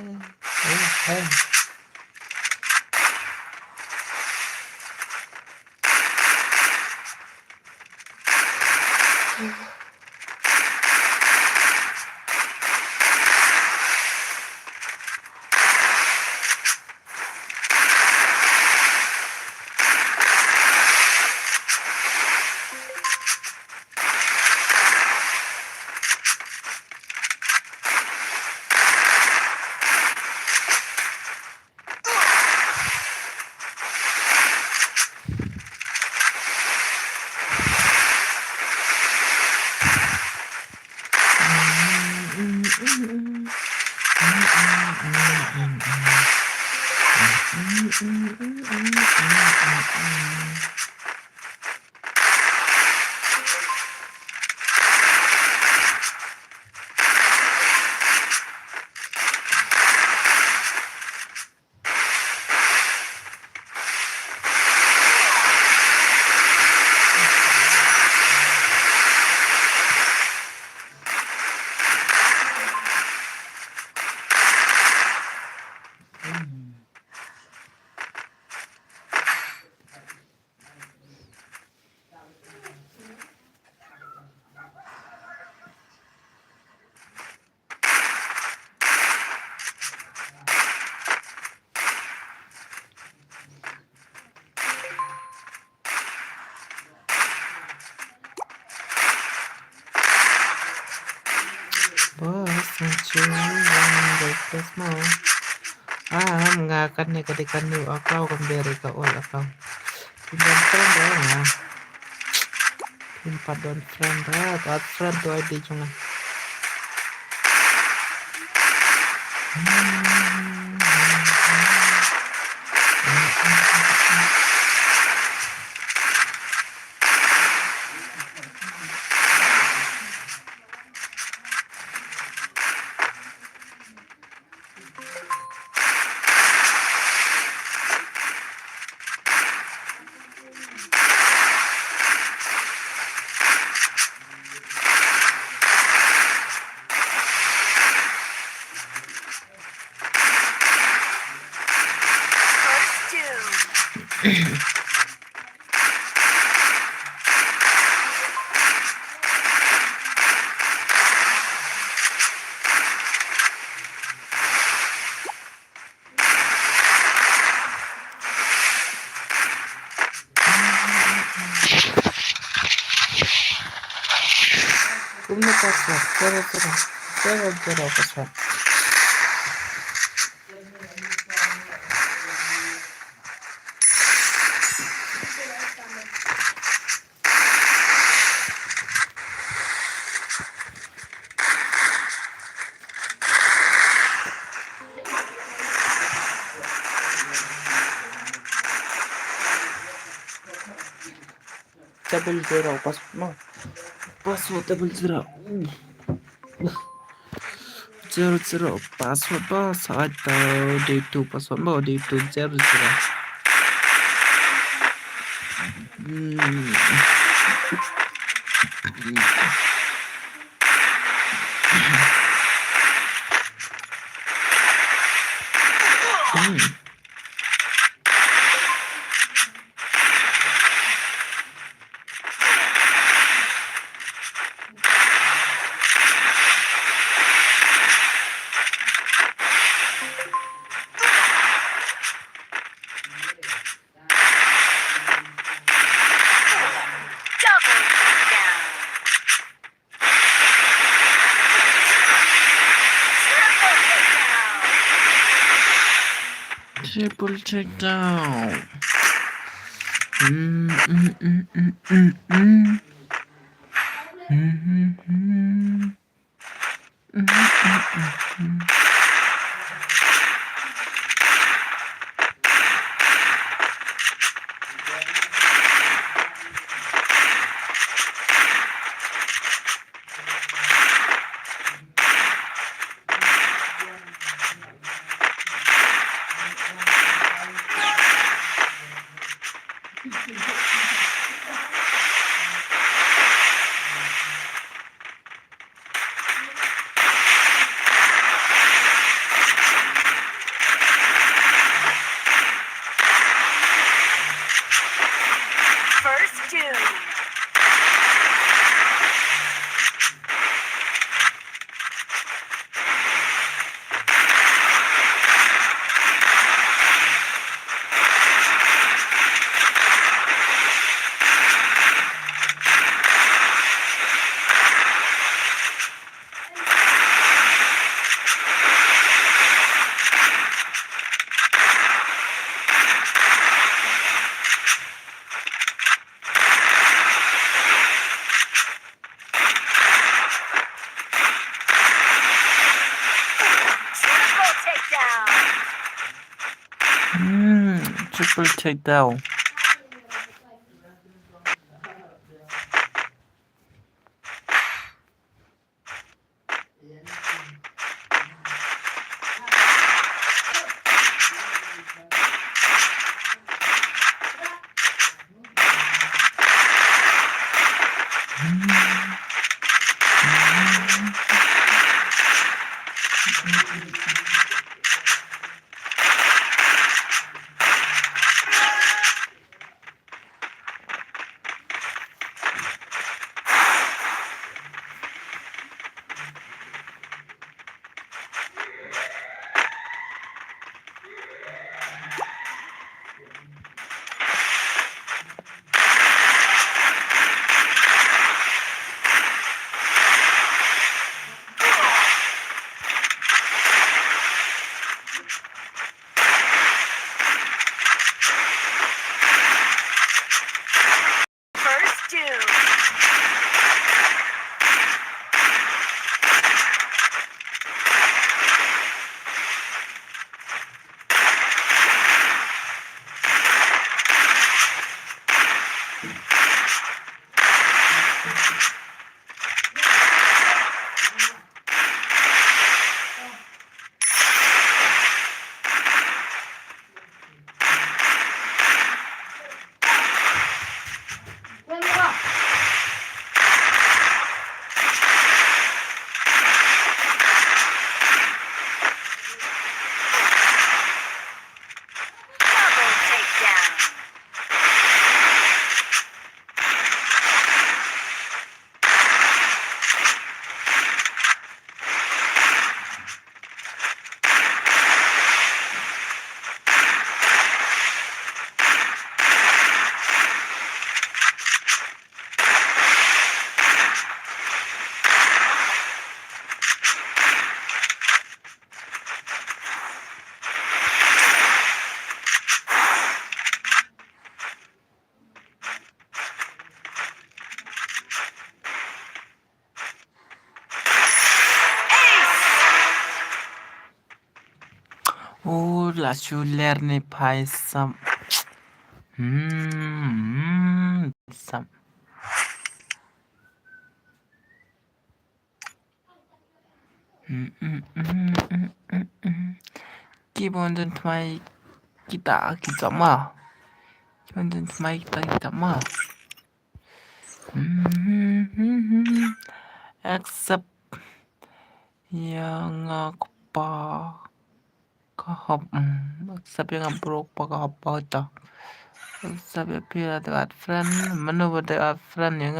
Bos, mau. Nggak akan nih ketika new account kembali ke old account. Pindah friend ya. Pindah don friend add friend to ID cuma. Komunikasi zero persen. Double zero password double zero. 00 password bos atau day 2 password bos day 2 00. Triple takedown.
First two.
Triple takedown. Oh, lasciamo lerni paesam. Sam. Gibbon mai kita kita mah. Gibbon mai kita mah. Accept yang aku pa kahap accept yang bro pa kahap pa ta. Accept ya pira dekat friend mana dekat friend yang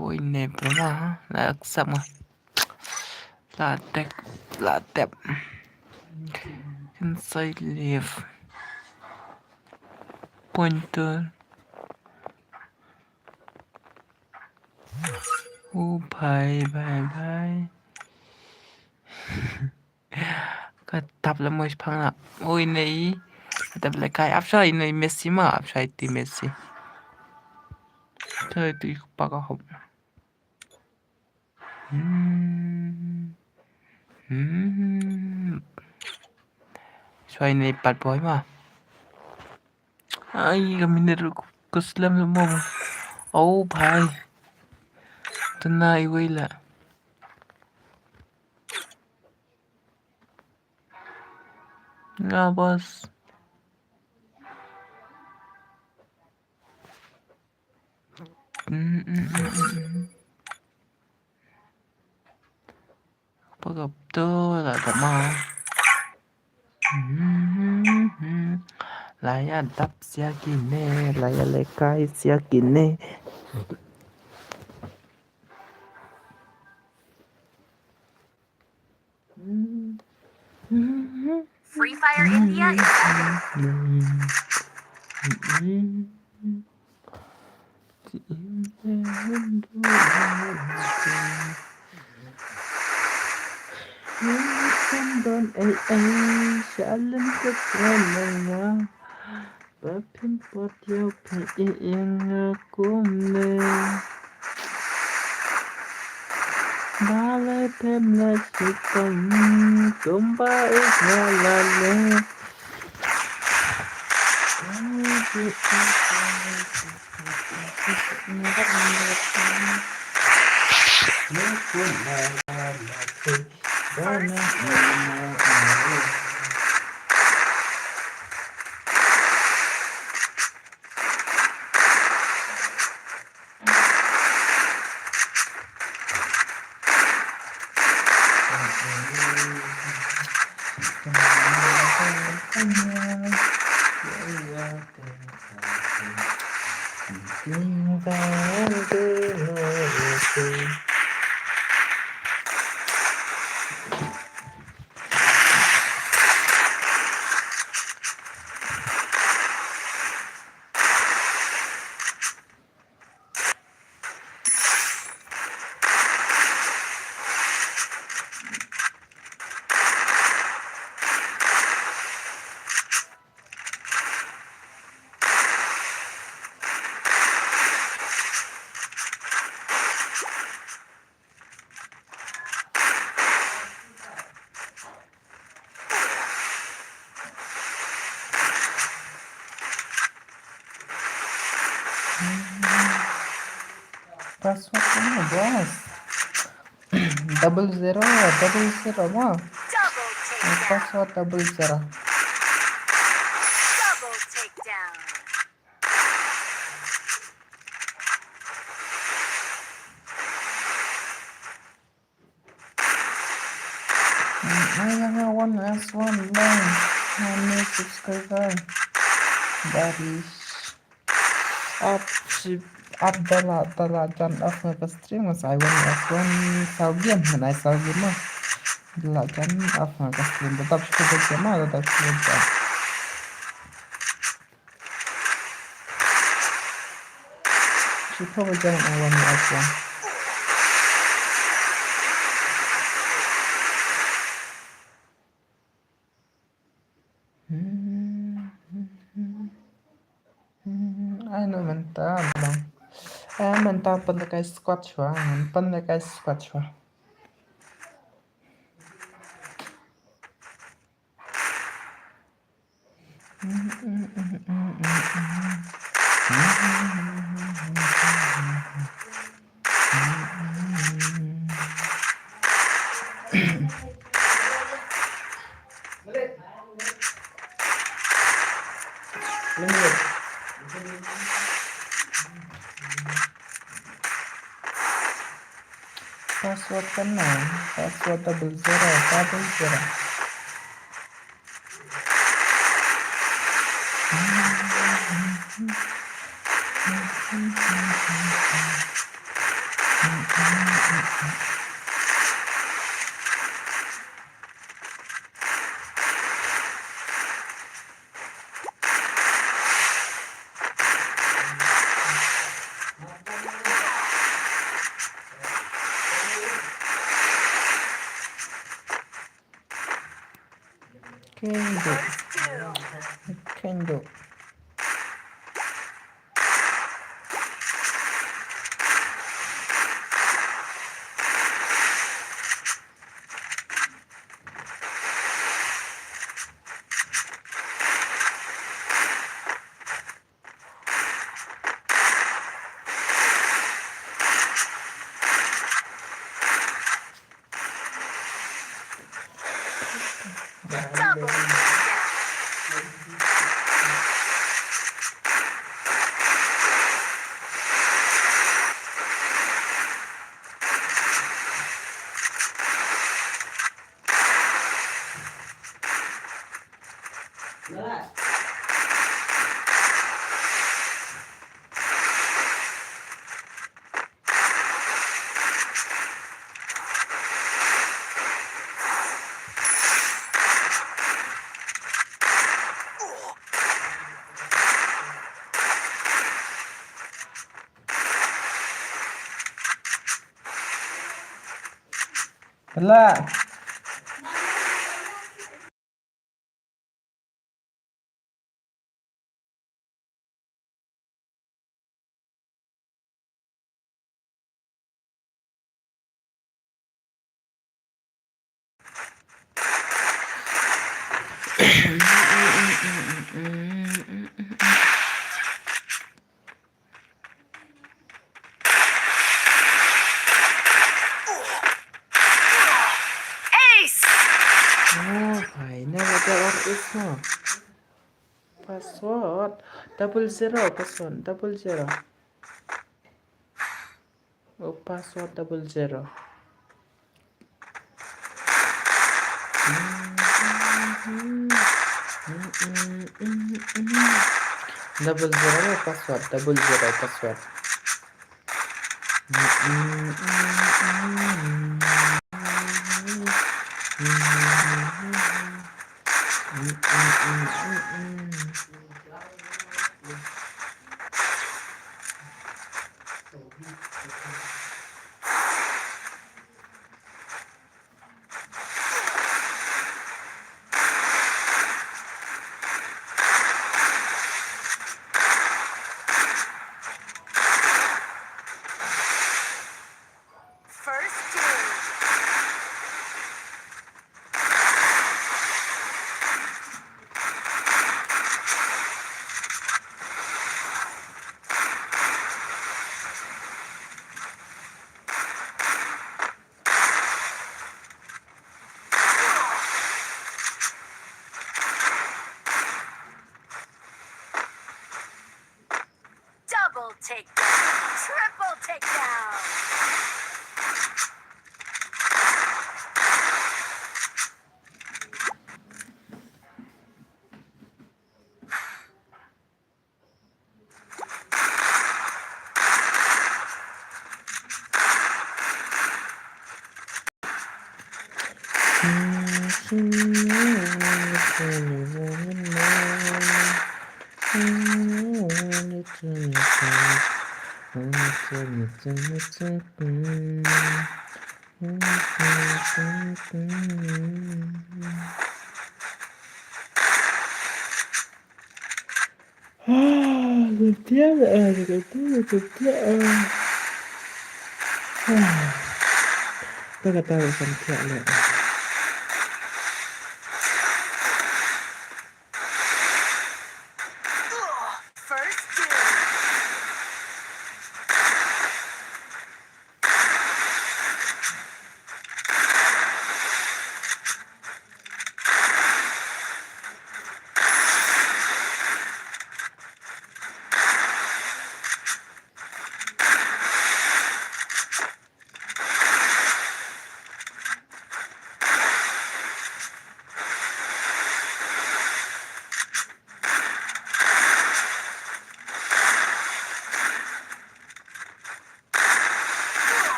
oi ne pernah lah accept mah. Latep inside leave pointer. Oh bye. Katap là mới phăng ạ. Ôi này katap lại cái áp sai này Messi mà áp sai thì Messi. Thôi thì bác học. Xoay này bật bói mà. Ai kami nagkuslam mo. Oh भाई तना iwila. Nga boss. Pagap to là tama. Laya dap siya kine, laya lekay siya kine.
Free Fire India is back.
Shalom keselamanya. Bapin pot yo yang kumne. Balai pemla chikam kumba ikmalale. Password ano boss? 00 mo.
Double takedown.
Password 00.
Double takedown.
I have one S1 line. 1 new subscriber. That is up dala jan of the streamers. I want S1 Saugian and I saw you more. Dala jan of the stream. The top school of the mother that she probably didn't know when S1. Ano man ta bang? Man ta panday squat siya. Panday squat siya. Password kan na. Password 00. Kendo.
Double takedown.
Lah.
Ace!
Oh, final ada RS no. Password 00 password 00. Oh, password 00. Double zero password 00 password.
First duel. Double takedown. Triple takedown.
Tôi kata macam tiap nak.
First duel.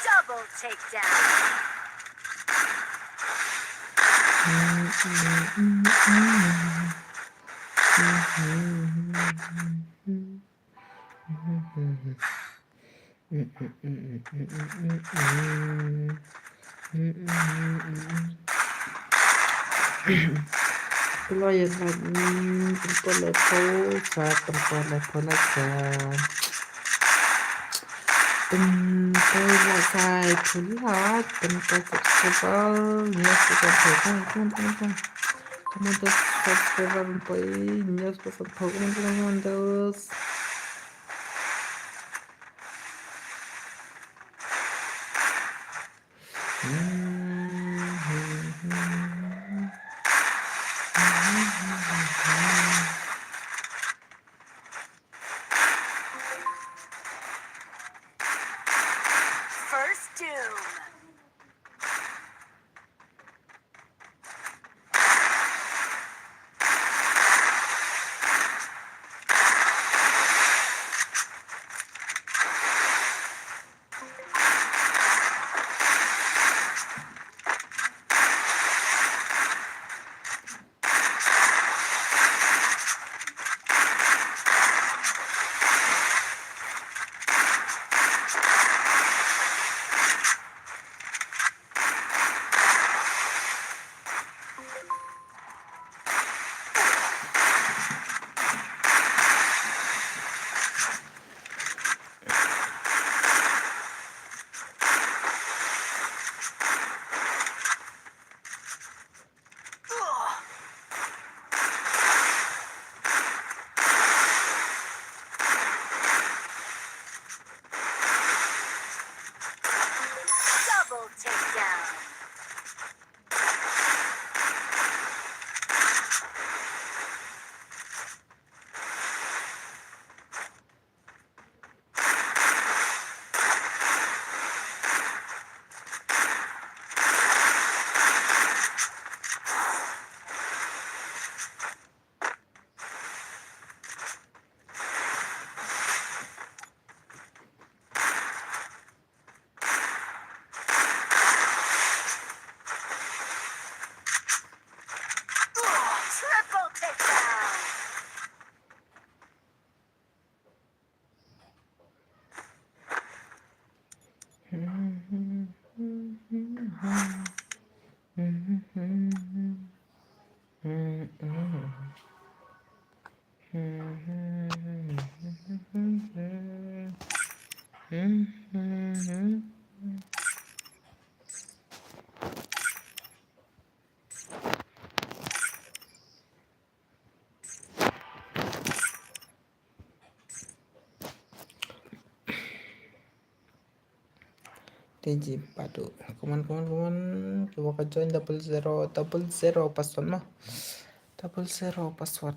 Double takedown.
Pelayan perempuan level saat perempuan level aja. Tempat saya pulat, tempat tersebal, ya sudah Come on, those subscriber and play news for some Pokemon on those.
First Doom. Double takedown. Triple takedown.
TG padu. Come on. Coba join 000 password mah. 000 password.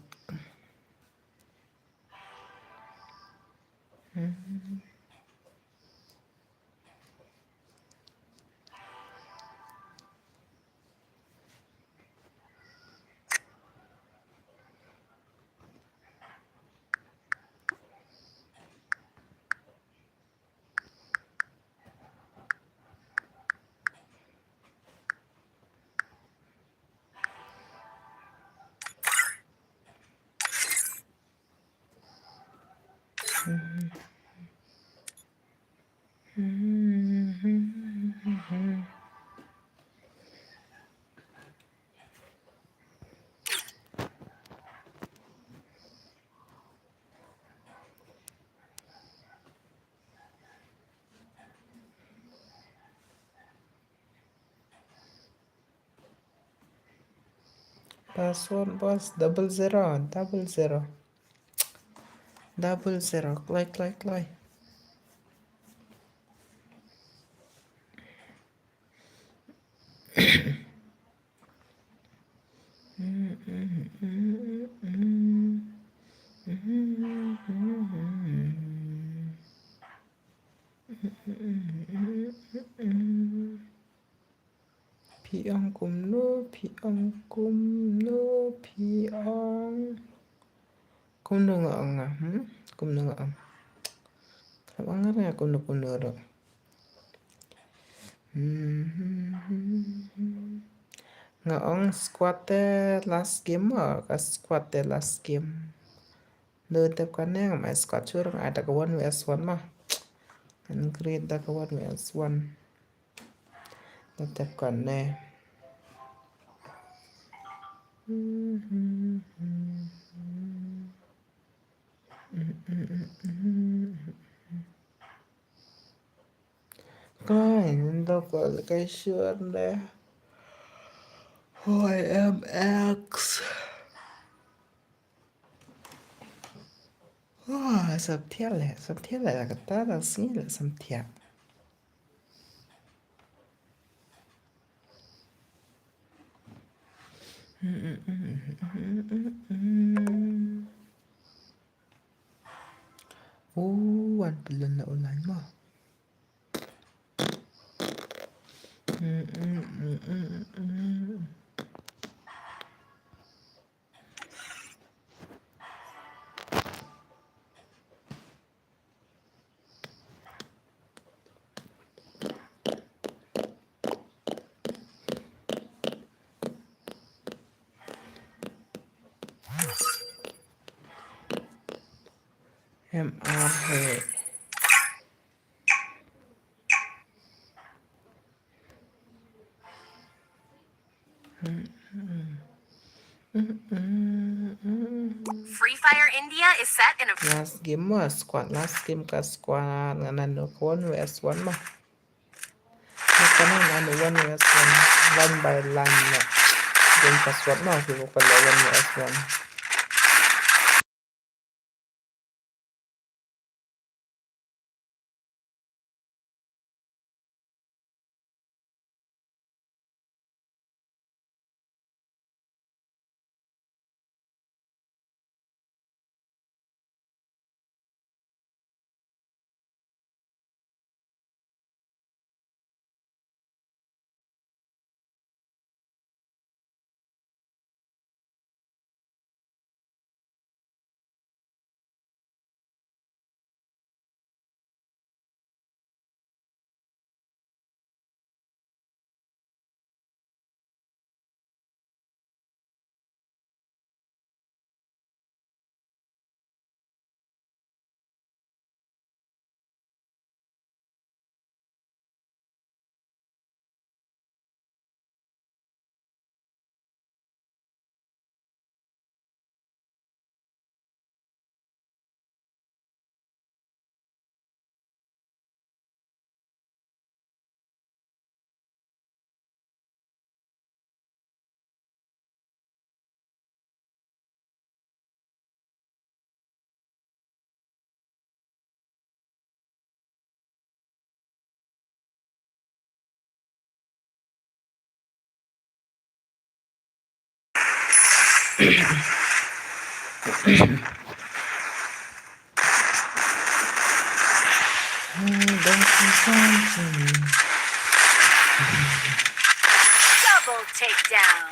Password bos 000. Like. Piong piong. Kum no nga Kum no nga Kenapa nggak ya kum no ro? Ngaong squad last game squad last game. Đơn tập kan yang mai squad curang ada kawan WS1 mah. Kan create da kawan WS1. Tetap kan ne. Coi, đâu có cái sườn đây. I am X. Sắp thiết là cái ta là xí là sắp thiết. One belum na ulan mo. Em hệ.
Free Fire India is set in a
Last game mo last game ka squad nganan ko 1vs1 mo. Nakanan ano 1vs1 line by line na. Game ka squad mo ko pala 1vs1.
double takedown.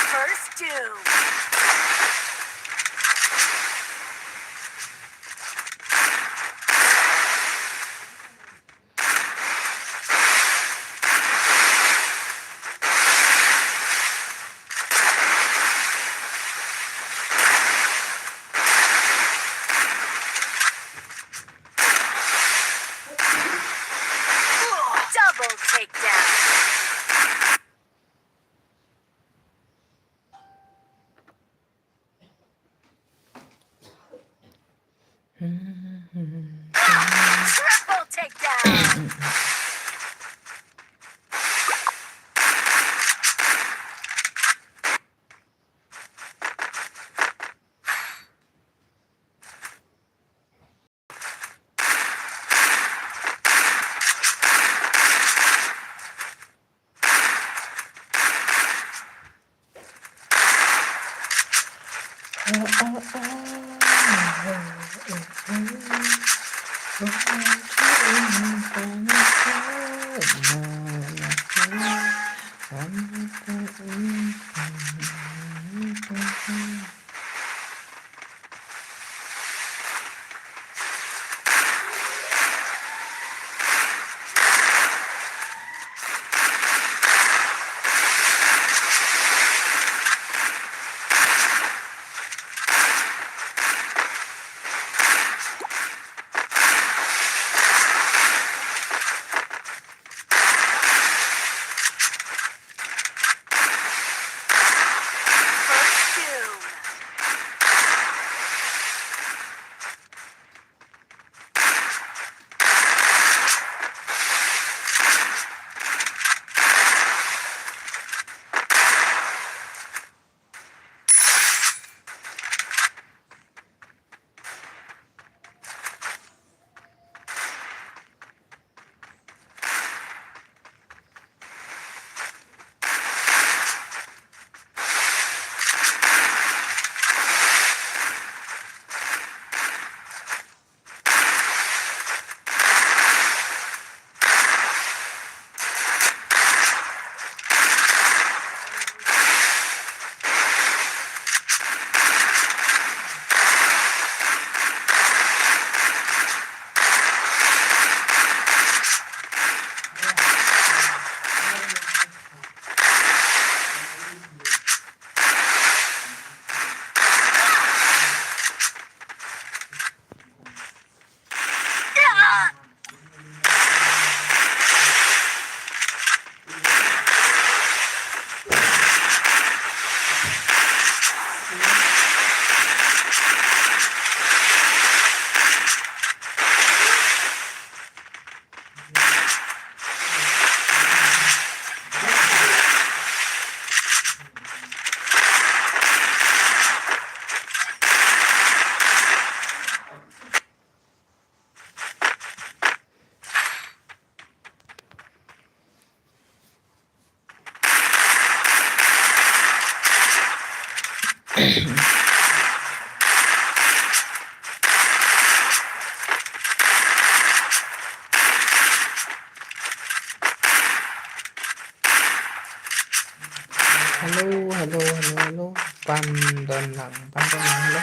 First doom. Double takedown. Triple takedown.
Halo, pandan lang, halo.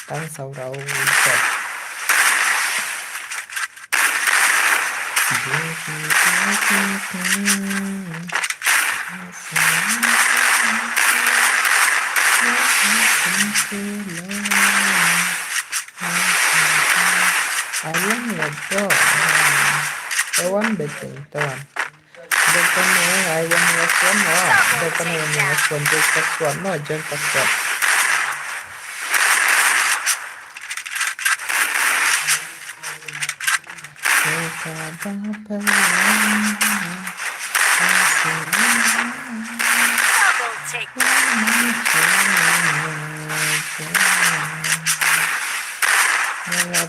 Tăng sau đầu chợt ayam ngedo hewan beteng tewan depan ayam ngesuan no depan ayam ngesuan depan no jangan pasal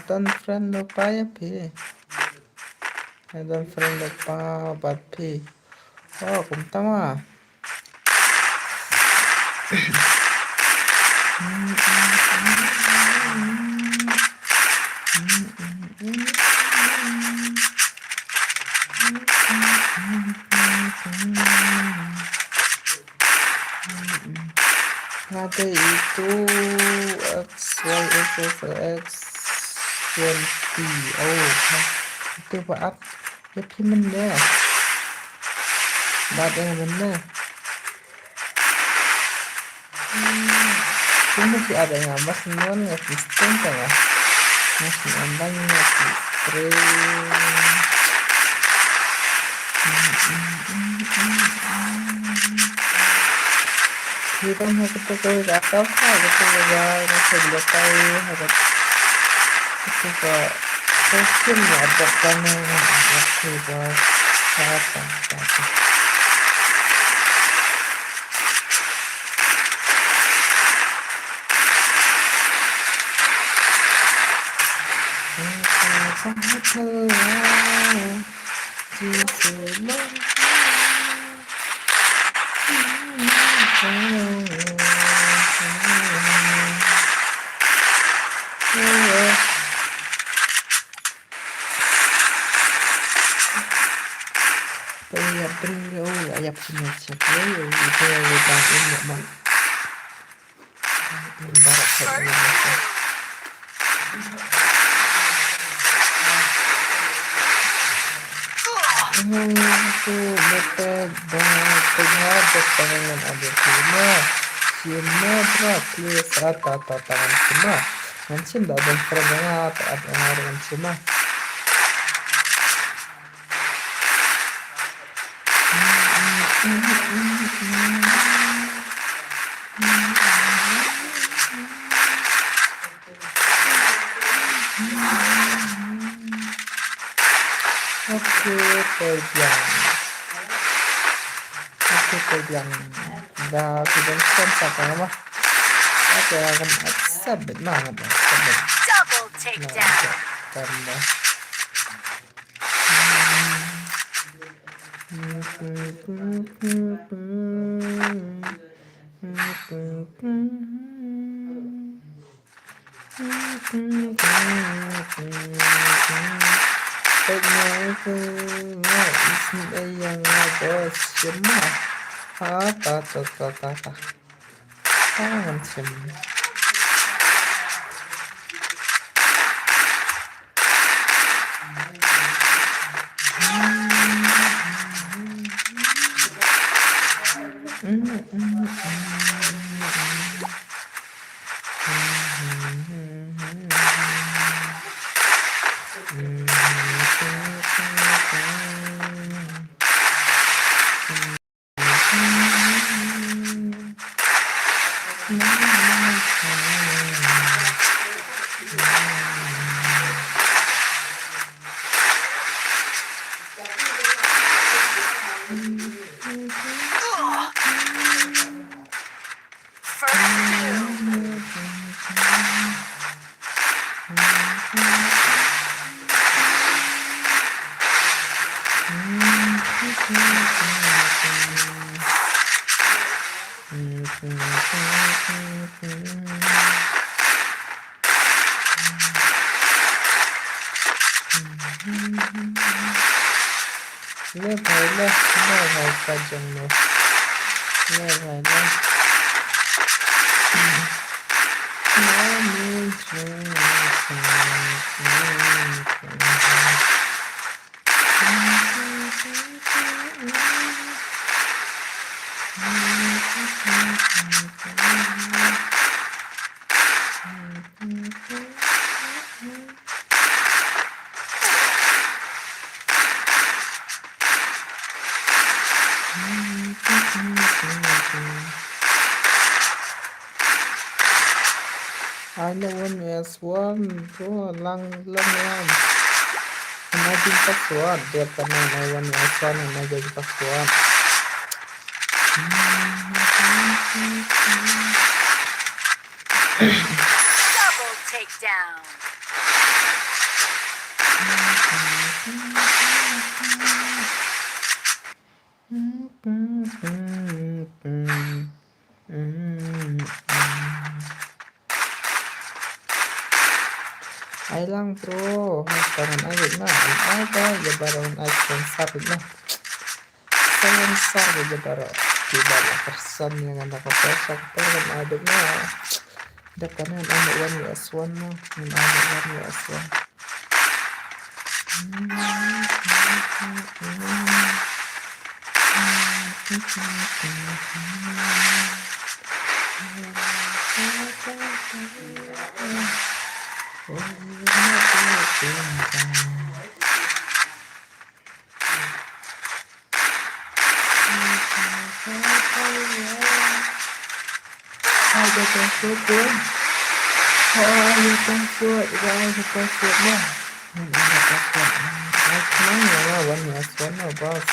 don't friend lupa ya pi don't friend lupa bat pi oh kumtama ada itu x 20 oh itu Pak ya pimen deh ada yang bener ini masih ada yang mas non ya sistem ya masih nambahnya string Hirang hagatuko atau hagatuko ga nasaglakay hagatuko question mo abot ka na hagatuko kata kata ayap punya siapa itu yang ini bang barat saya aku betul banget dengan ada semua berarti saat tangan semua mancing dan perangai ada orang semua pegang dah sudah sampai mah aku akan sabit banget
Double takedown.
tambah yang bos semua tangan semua ले भाई का जन्म ले भाई Ada one as one bro lang yan. Imagine password dia pernah one as one imagine password.
Double takedown.
Ay lang bro, tangan ayun na. Ay ba, yabaron ay sponsor na. Sponsor na yabaro. Diba na person yang nakapesak pero ada na. Dakanan ano one US one mo. Ano one US one. password tuh. Ayo password, password mah. Ada password. Senang ya one password mah bos.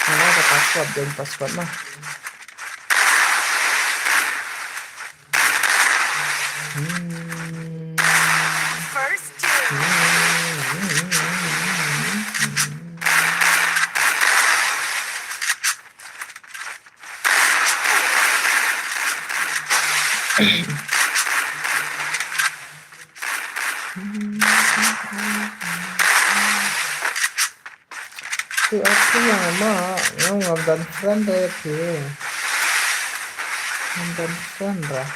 Mana ada password dan password mah.
First two.
Si aku yang ngomong friend deh sih. Ngomong friend lah.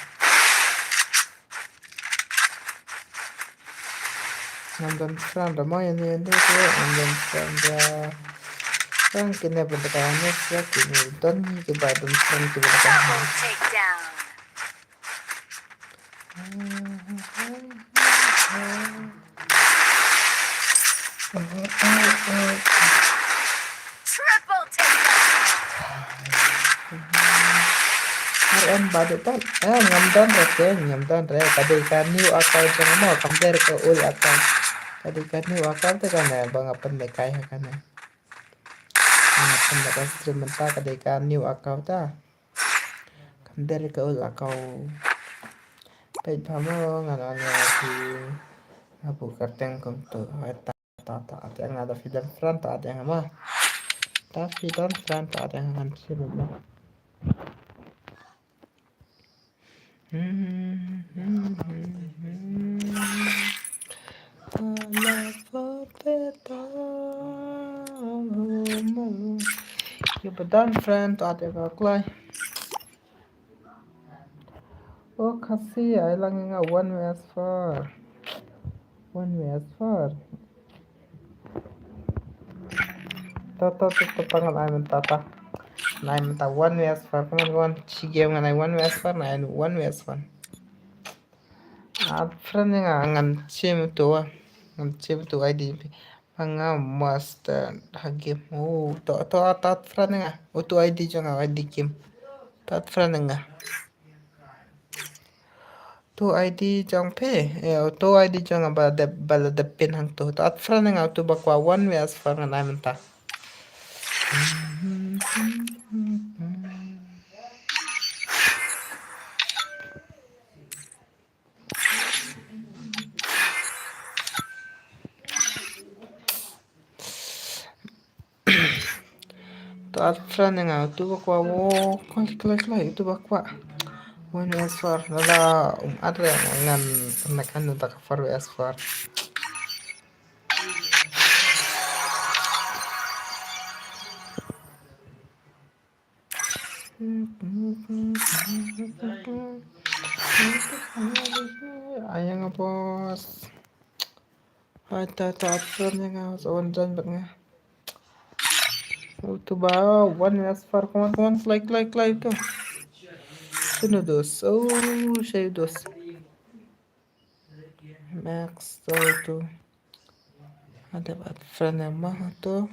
Ngomong friend lah. Mau ini tuh ngomong friend lah. Kan kena berdekatnya sih. Kini don coba don friend coba
Double
berdekatnya.
takedown. Triple takedown.
RM badut tan ngam dan re tadi kan new account yang mau compare ke ul account tadi kan new account tu kan bang apa mekai kan apa mereka stream mentah tadi kan new account ta compare ke ul account baik kamu ngananya di abu karteng konto ta ada yang ada film front ada yang apa tapi dan front ada yang akan stream Kebetulan friend ada kaklay. Oh kasih ya ilang nga one way as far. Tata pangal ay tata. Na ay one way as far. Kaman sige nga na one way as far na one way as far. At friend nga ngan chim to ID. Nga must hagim. Oh to at friend nga. O to ID jo nga ID kim. Tat friend nga. Tu ID jang pe tu ID jang bala de pin hang tu at friend nga tu bakwa one way as far nga menta tu at friend nga tu bakwa wo klai tu bakwa one way as far lala adre ngan mekan ta far way as far ayang bos ta at friend nga on jan nga tu ba one way as far kawan klai tu sino dos saya dos max tu ada buat friend yang mah tuh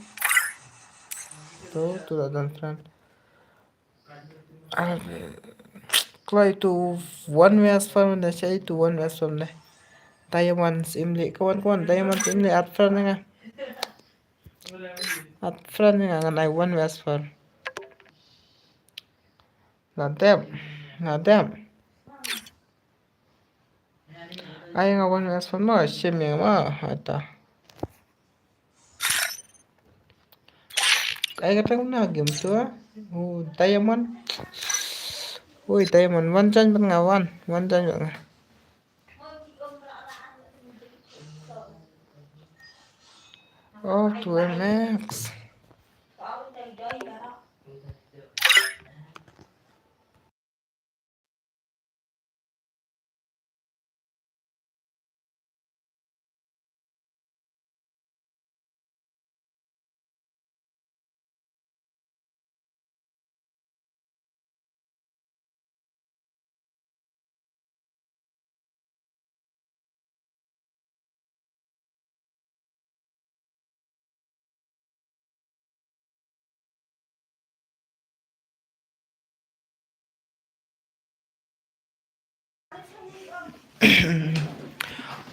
dan friend kalau itu one way as far mana saya itu one way as far deh diamond imli kawan diamond imli at friend yang ngan one way as far ngadem ayo ngan one way as far mah sim yang mah ada ayo kata mana game tuh diamond diamond one chan ngawan one chan oh 2 max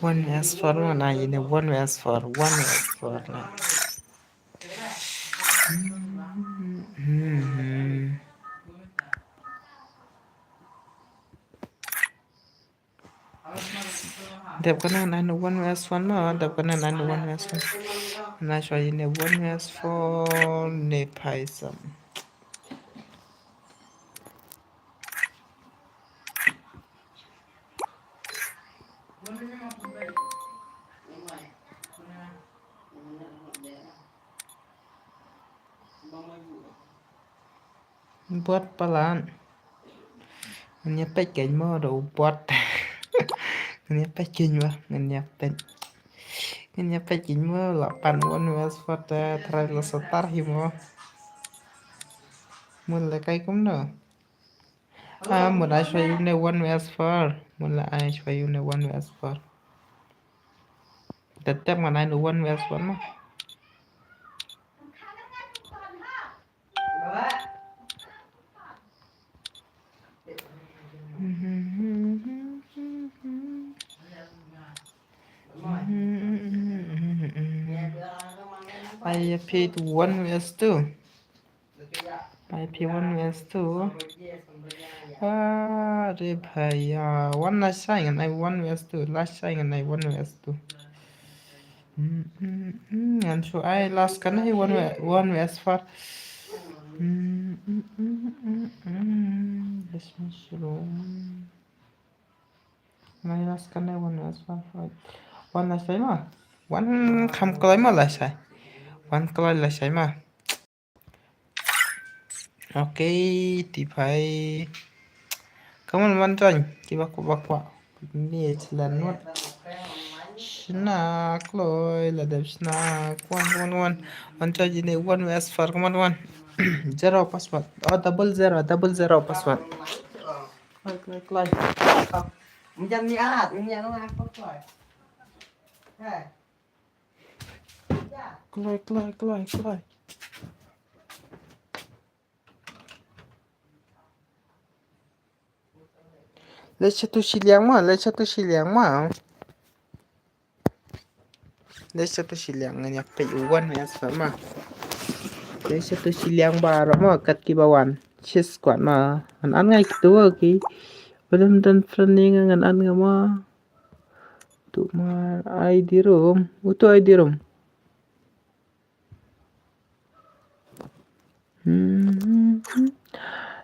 one as for one I in one as for one as for đẹp cái này nó one as one mà đẹp cái này nó one as one này cho in one as for ne paisam buat pelan nyiapin mau do buat nyiapin mah nyiapin mah 8 one was for trial setar himo mulai kai cũng được một ai cho you know one was for mulai ai cho you know one was for tetap mà ai know one was for mà I paid one was two I paid one was two अरे भैया one last time and I one was two last time and I one was two and so I last kan I one was for this mushroom I last kan I one was for one last time mà one không có mà là sai one coi là sai mà ok thì phải cảm ơn bạn Trần thì bác quả đi lần nuốt snack rồi là đẹp snack one one Trần gì này one as far come on one zero password double zero password like
Mình nhớ là nó ăn có rồi.
like lấy satu silang mà lấy satu silang nga pe uwan ya sama lấy satu silang bara mà kat ki bawan chis kwat mà an ngai tu ki belum dan friending ngan an nga ma tu ma ID room utu ID room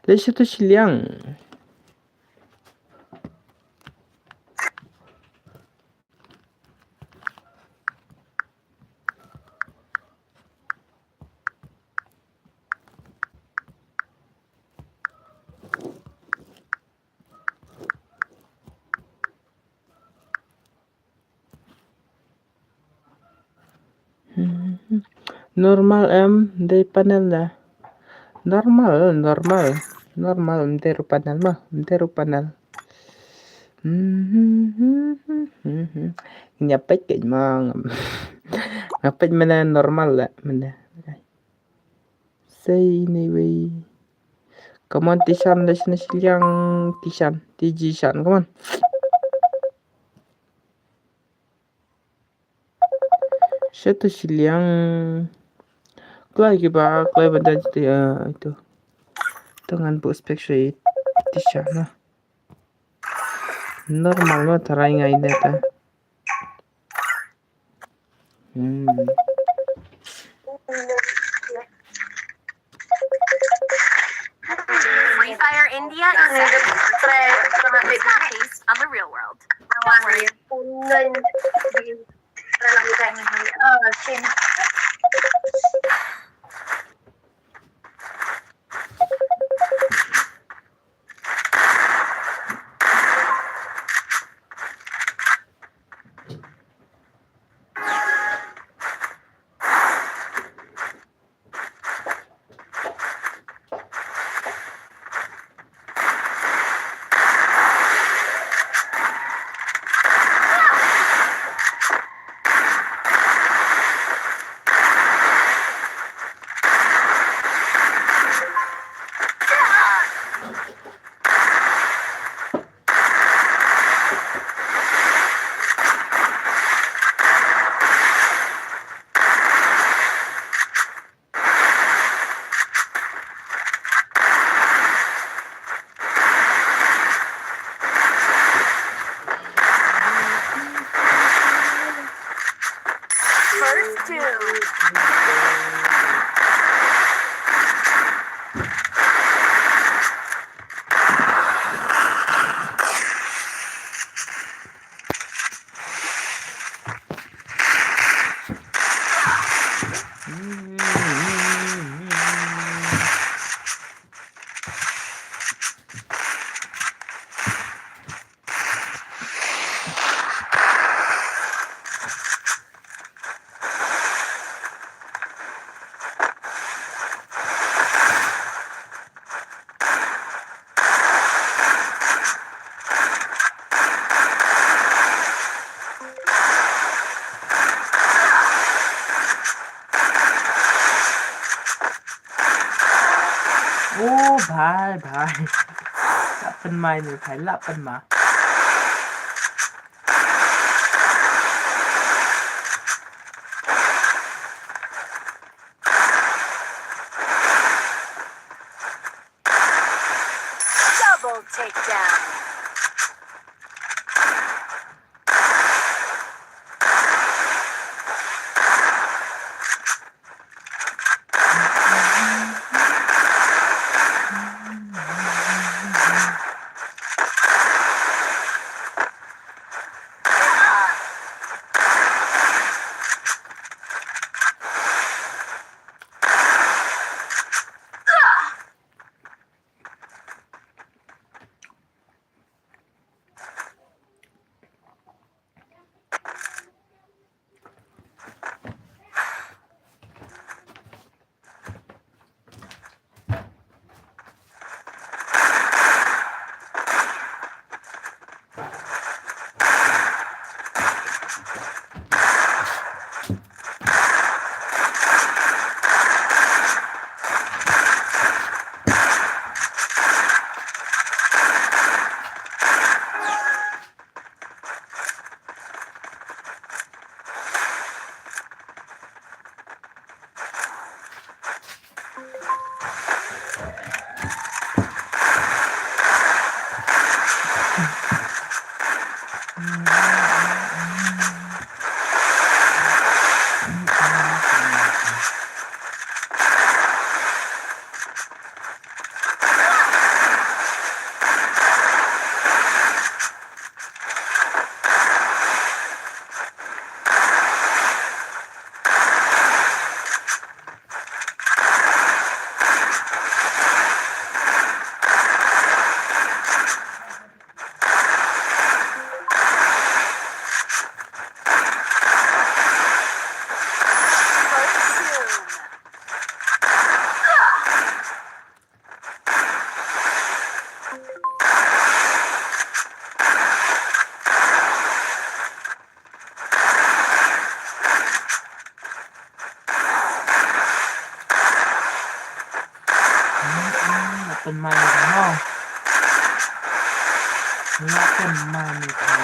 lấy satu silang normal em dari panel dah normal dari panel nhập kịch mà nhập kịch mình normal dah mình say anyway come on tishan lesson silang tishan come on satu silang klay benda itu dengan bu spek tishan lah normal lo tarai ngai neta
Free Fire India is not based on the real world. Don't worry. First doom.
Ô भाई भाई lapan mai ni phải lapan mà
Double takedown.
lapan mai ni không lapan mai ni thôi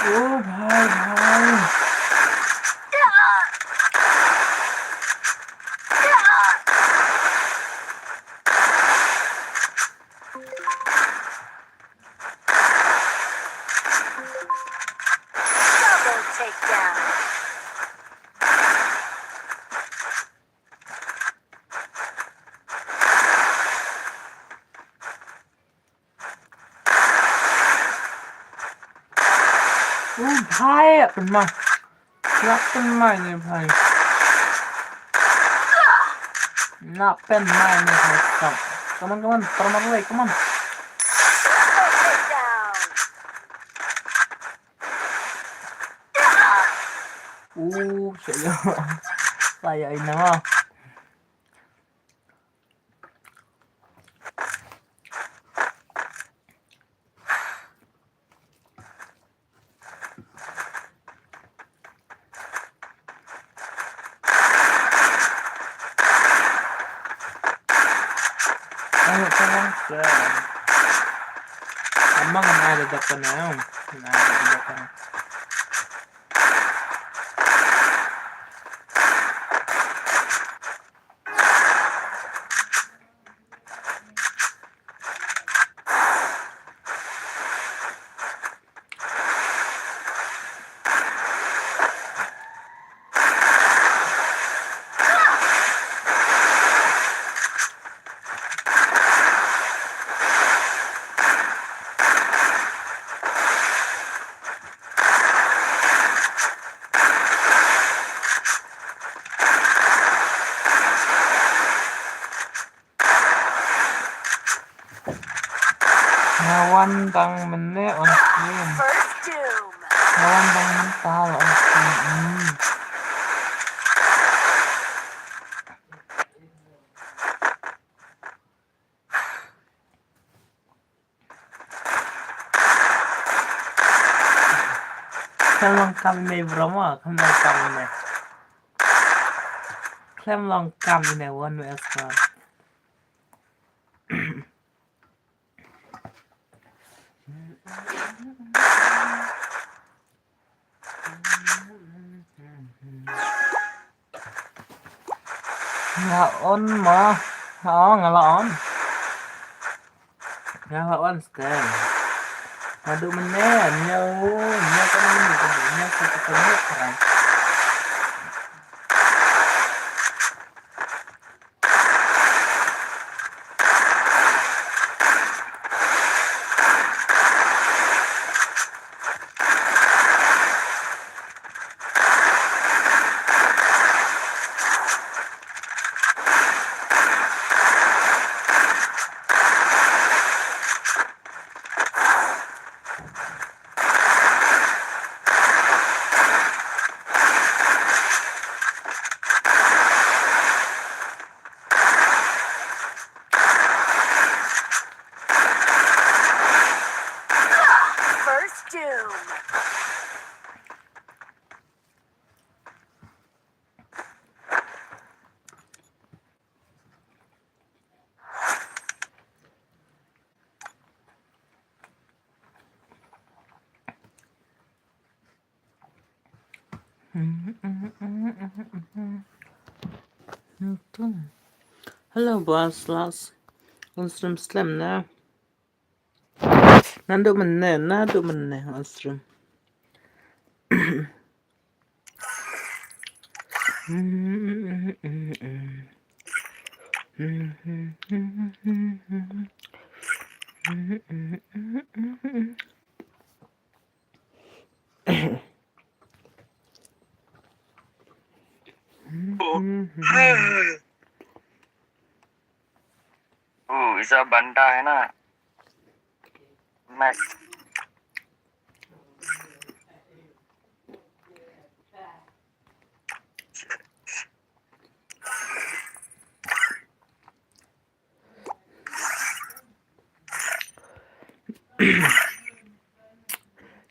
ô भाई भाई
Double takedown.
ô भाई lapan mai ni भाई lapan mai ni भाई come on permar lagi come on
Triple takedown.
Saya saya ini mah Ayo tolong Stan. Emang ada depan now. Ada di depan. Ngawan tang meneh on screen.
First doom.
Ngawan tang mental on screen. Klem lengkap ini Bromo, klem lengkap ini. Klem lengkap ini 1vs1. Nggak on mah. Oh, nggak on. Nggak on Stan. Aduh meneh, nya kan ini satu kali sekarang.
First doom.
Hello boss, Lars. Onstrom slam now. Nado meneh Onstrom.
इसका बंटा है ना मैं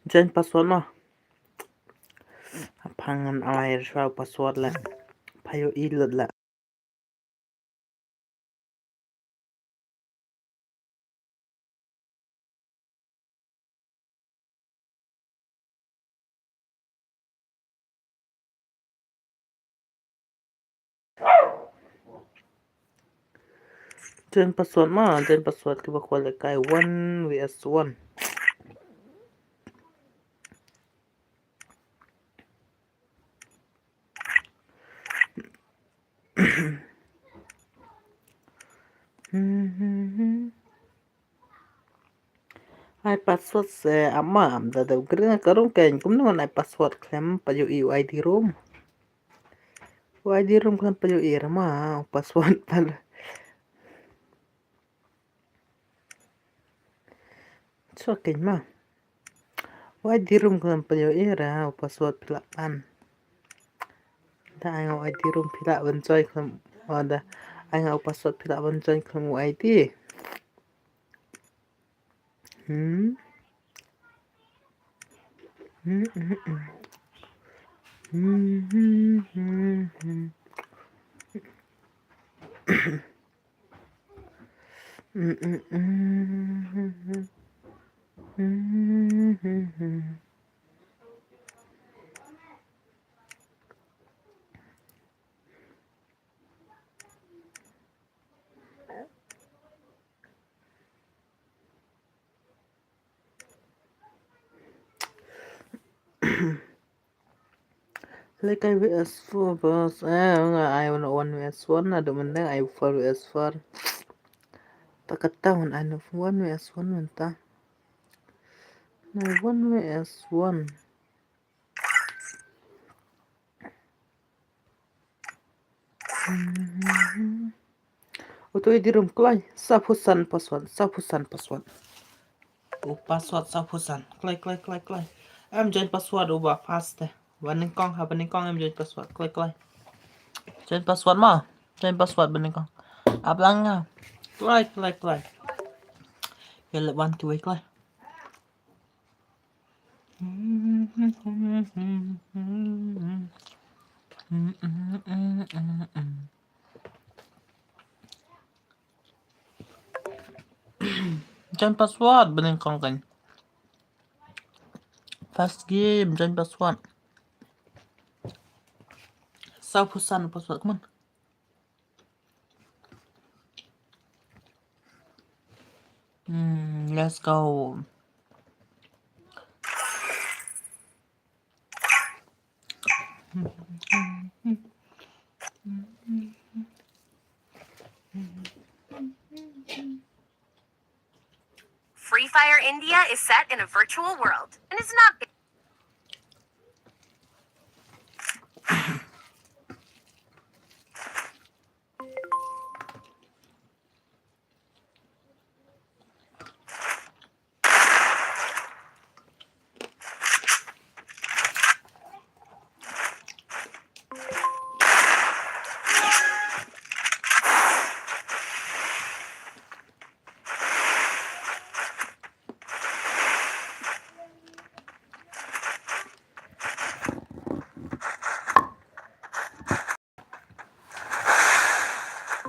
Change password mà. Pangan ai sao password lại. Payo i lật lại. Change password mà, change password cái bakal lại cái 1vs1. Ai password se amam da kira karong kain kum ngon ai password klem payo i ID room. ID room kan payo i rama password pal. So kain ma. ID room kan payo i ra password pila pan. Da ai ngau ID room pila ban joy klem da ai ngau password pila ban joy klem ID. Like I VS4 boss. I want 1 vs 1 ada mending I 4 vs 4. Tak ketahuan I 1 vs 1 mentah. Nah 1 vs 1. Itu di room klay. Sapusan password. Password sapusan. Klay. Em join password ubah fast deh. Banding kong em join password. Klay. Join password mah. Join password banding kong. Ablang nga. Klay. Ya let bantu klay. Join password banding kong kan. Fast game join password. Sapusan password come on. Let's go.
Free Fire India is set in a virtual world and is not.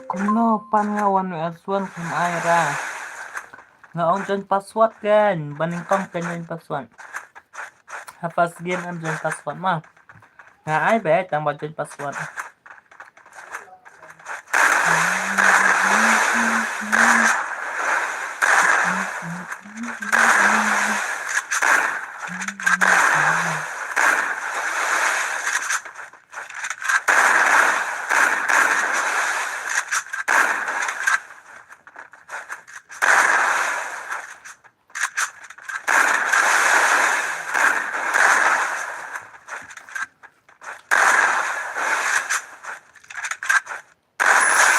Kuno pan nga 1 vs 1 kum Aira. Nga ang join password kan. Banding kong kan join password. Hapas game em join password mah. Nga ai be tang ba join password.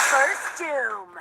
First Doom.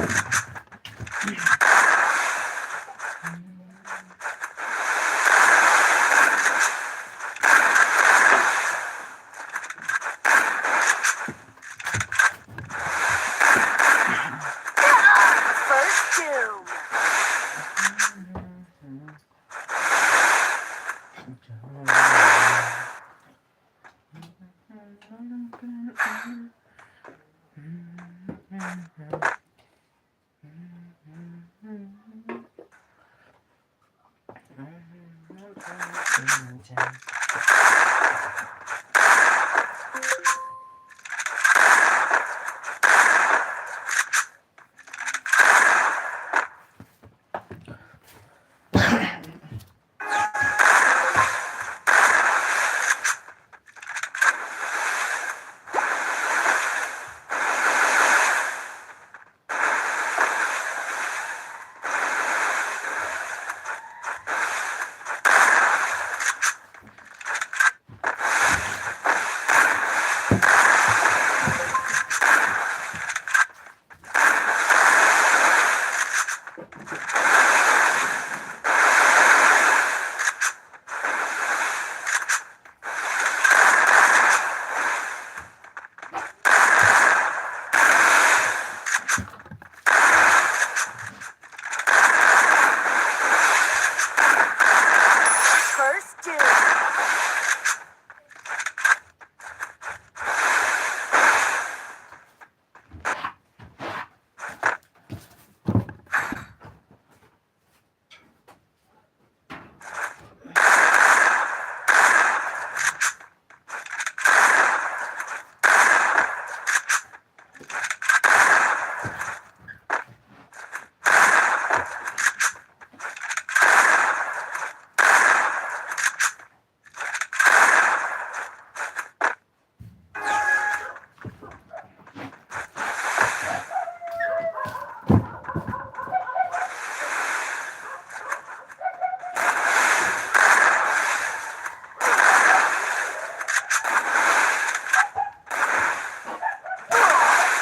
First doom. First doom.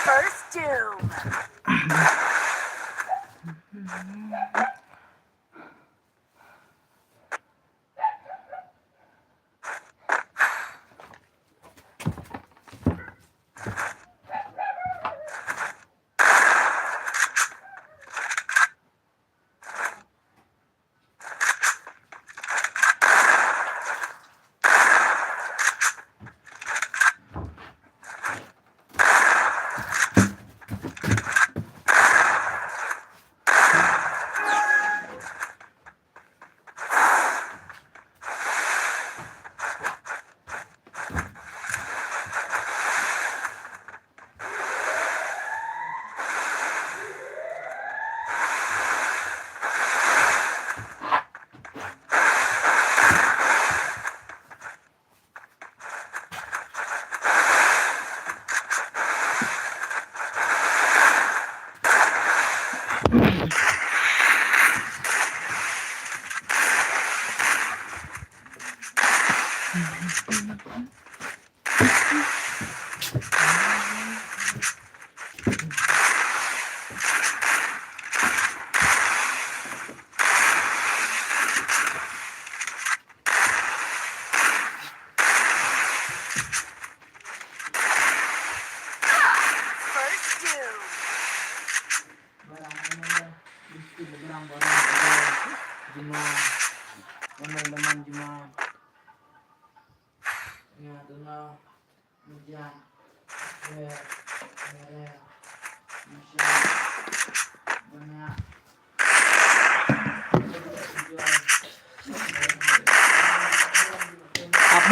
First doom.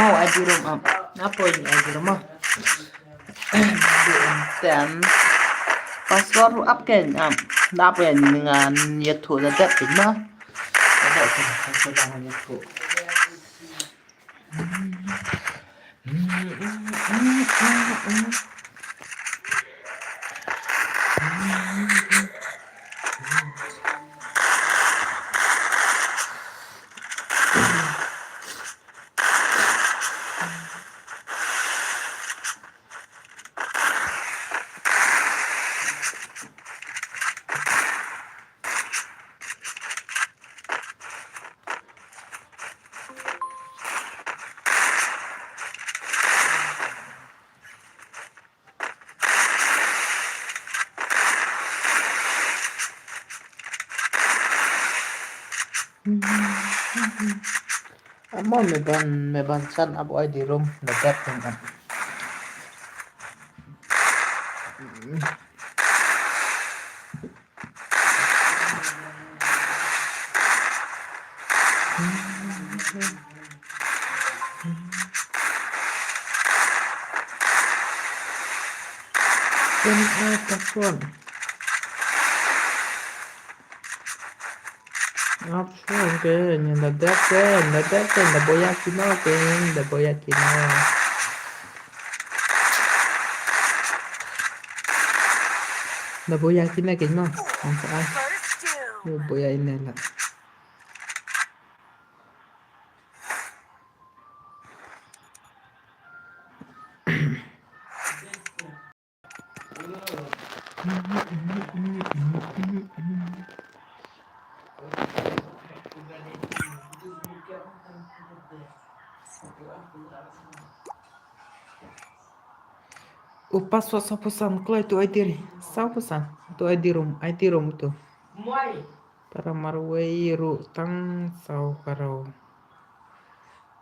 Mau aja rumah, apa ini aja rumah? Dan password upgrade apa ya dengan YouTube ada mah? Ada password dengan YouTube. Amon me ban san abo ay di room na tap kan. Then password. Option ke na dap na boya kino ke na boya kino. Na boya kina ke no. Ang saan?
First doom.
Boya inela. Upas sa pesan kalau itu ID sa pesan itu ID room tu para marwai ru tang sau karau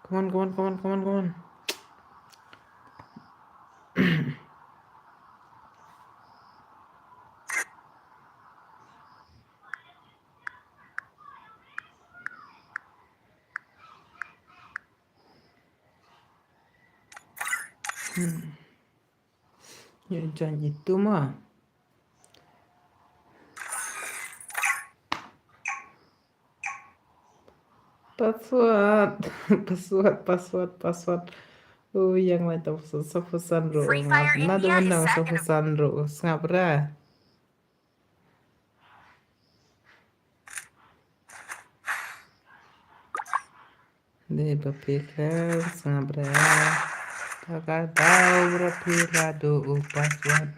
come on ya jangan itu mah password oh yang lain tahu sa pesan ru
Free Fire
nada
India is
menang sa
second.
pesan ru ngapra de papikar ngapra Kakak tahu berapa do password.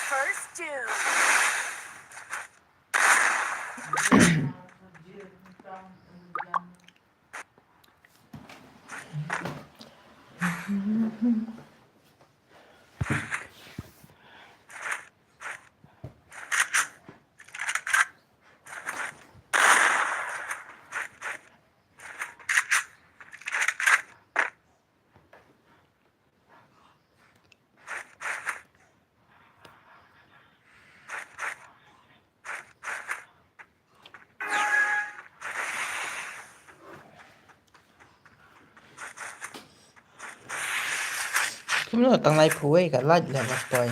First doom.
Chúng nó tầng này phụ ấy cả lạch là mặt trời.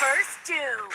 First doom.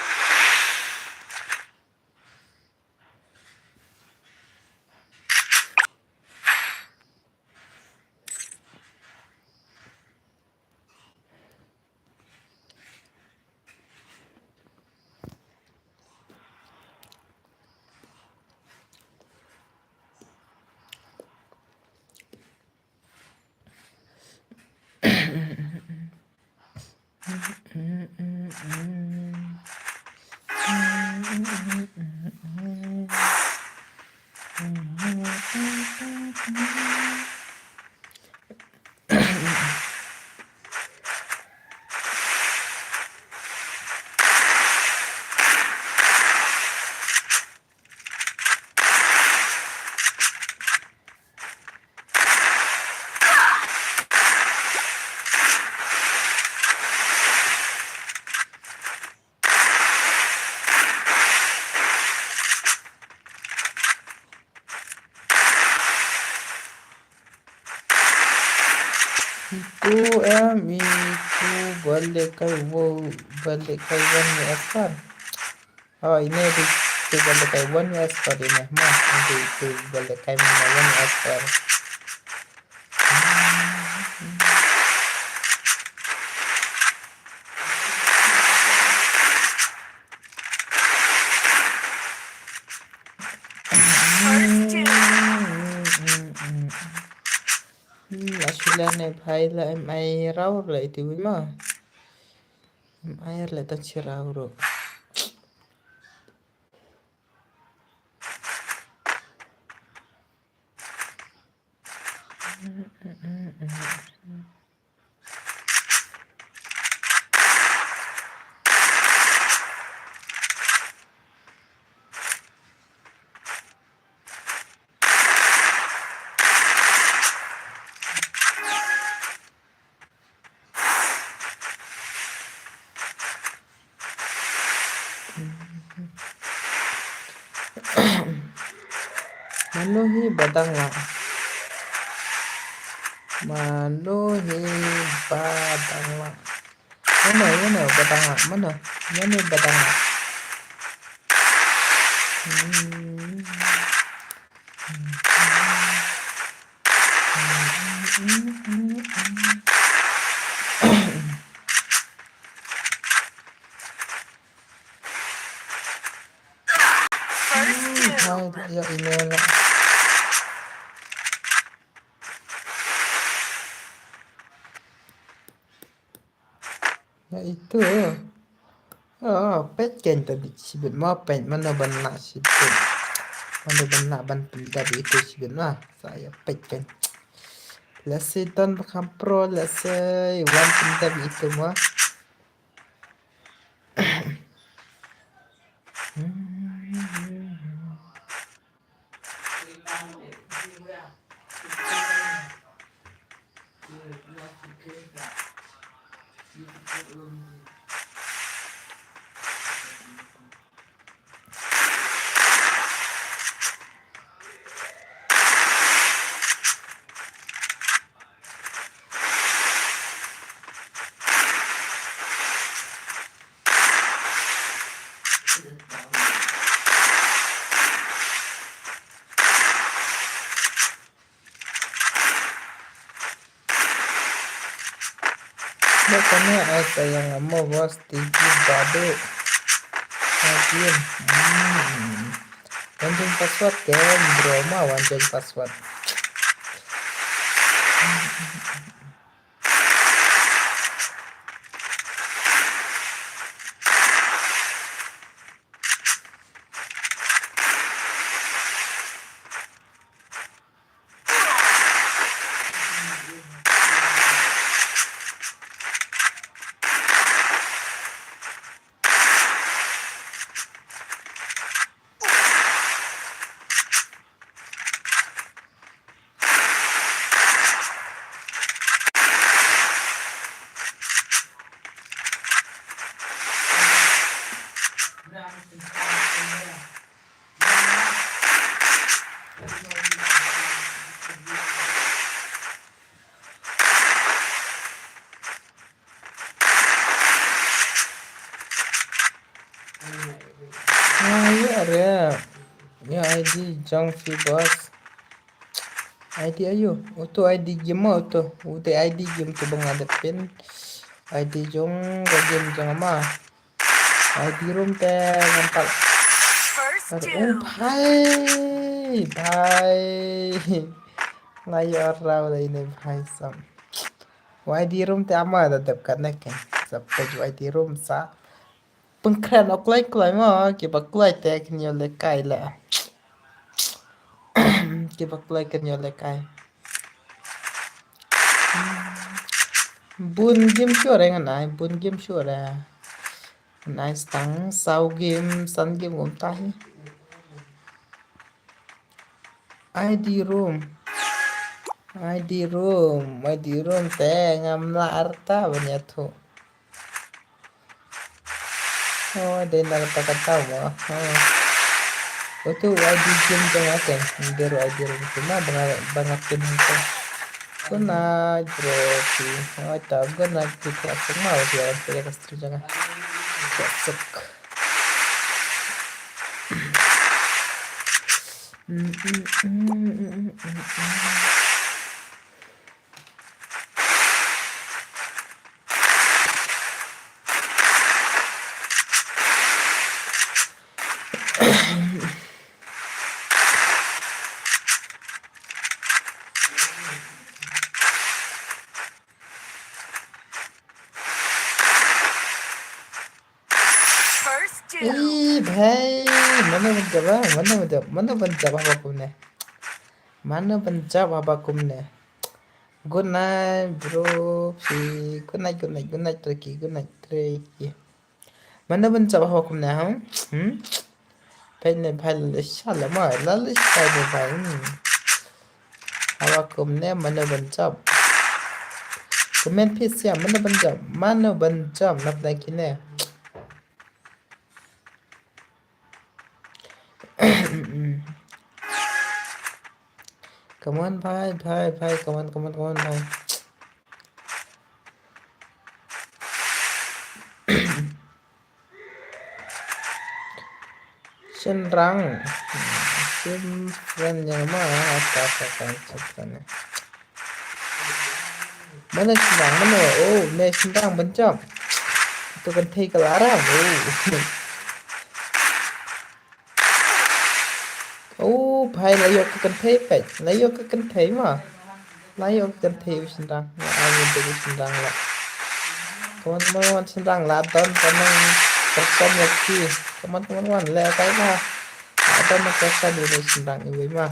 itu balik kay 1 US kan. Oh ini itu balik kay 1 US kan ini mah itu balik kay mana 1 US kan. Asila này phải là em ai rau lại thì mà em ai lại tao chỉ rau rồi. Manuhi badanga. Manuhi badanga. Mana badanga? Mana badanga? Ya ini lah. Ya itu. Oh, pet tadi sibut mau pet mana benak sibut. Mana benak ban tadi itu sibut lah. Saya pet kan. Let's say tan bakam pro, let's say one tadi itu mah. Makanya ada yang mau bos tinggi badu lagi wanjing password kan bro mah wanjing password ya ID junk si bos ID ayo auto ID game auto udah ID game tuh bang adepin ID jong game jangan mah ID room teh nampak bhai layar raw ini bhai sam ID room teh ama adep kan kan sampai ID room sa pengkran oklay mah kibaklay teh kenyo lekay lah kibaklay kenyo lekay bun game sure ngan bun game sure nice tang sau game san game cũng tay ID room teh ngam la arta banyak tuh oh ada yang tahu mah itu ID game jangan kan dari ID room cuma banyak game itu good night bro Pi oh tak good night Pi klasik mau dia saya kasih jangan klasik
First two.
ih bhai mana bencaba babakumne good night bro Pi good night Treki good night Treki mana bencaba babakumne Penny Palace Shalama, Lalish Pine, Hawakumne, Manabanjab. Comment piece, Manabanjab, Manabanjab, not like in there. Come on, bye, come on, bye. Shin Rang, Shin friend, young man, Mana Shin Rang, oh, Nation Rang Banjab. To can take a lot of. Oh, bhai lấy vô cái cần thế phải lấy vô cái cần thế mà lấy vô cần thế với sinh răng ai nhìn thấy sinh răng là con sinh răng là tên con con nhật khi con leo cái mà tên nó có sao điều này sinh răng như vậy mà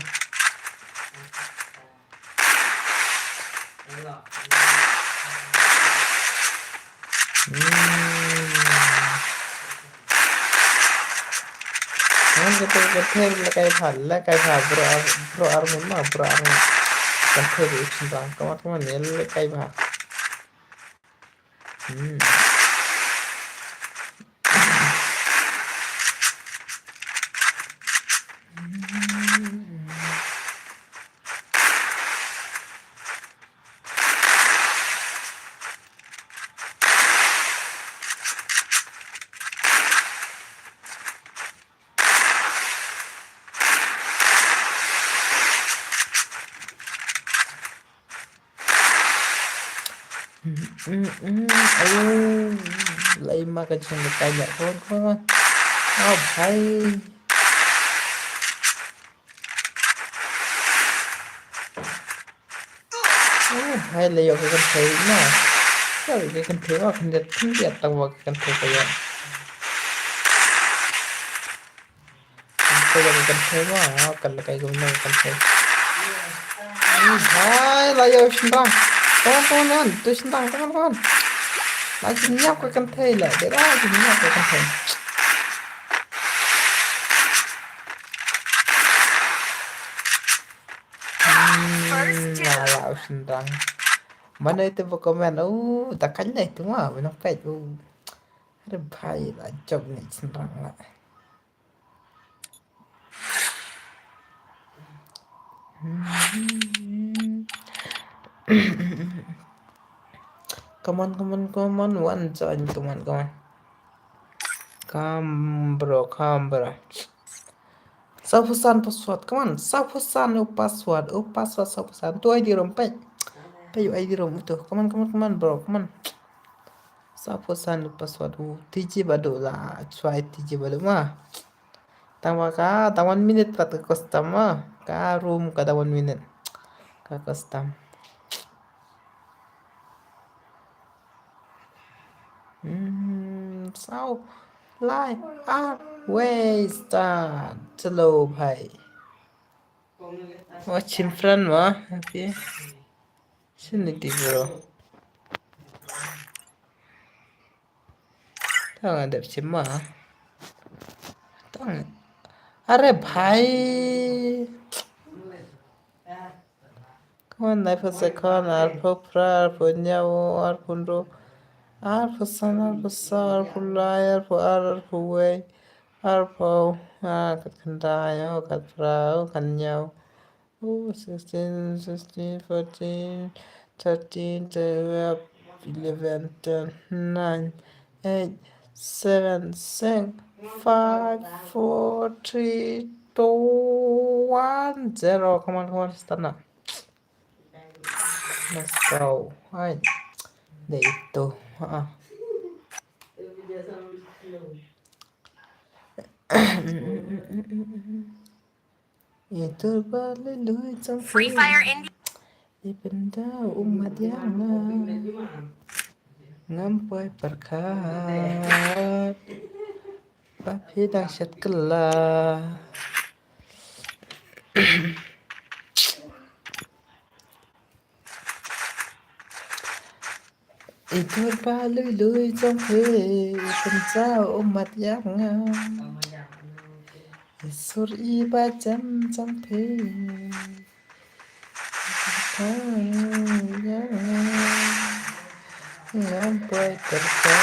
cái thêm là cái phản pro army mà pro army cái thêm với sinh răng con nhớ là cái mà lấy mà cái chuyện cái nhẹ thôi con hay hay lấy vô cái con thấy mà cái con thấy mà con đẹp tao vào cái con thấy cái vậy bây giờ cái con thấy mà cần là cái con này con thấy hay lấy vô xin răng con ăn tôi xin răng con lấy xin nhóc cái con thấy lại để đó xin nhóc cái con thấy lão xin răng mana itu komen tak kan deh itu mah benar pet ada bahaya lah job ni senang lah come on one join come on come bro Safusan password come on Safusan password Safusan tu ID rom pet Payo ID rom itu come on bro come on Safusan password TG badu lah try TG badu mah tambah ka 1 minute pat ke custom mah ka room ka 1 minute ka custom sao like waste chalo bhai watching friend ma okay sini bro tang ada cima tang अरे भाई kawan life second arpo nyawo arpo ro arpo sana arpo sa arpo lai arpo way arpo kat kandayo kat prao kan nyaw 16, 16, 14, 13, 12, 11, 10, 9, 8, 7, 6, 5, 4, 3, 2, 1, 0. Come on, come on, stand up. Let's go. Right. Để itu. Itu berlalu
Free
sampai
Fire India.
di benda umat yang ngampai berkat tapi dahsyat kelah itu berlalu sampai benda umat yang Sur iba jam sampai ngampai berkat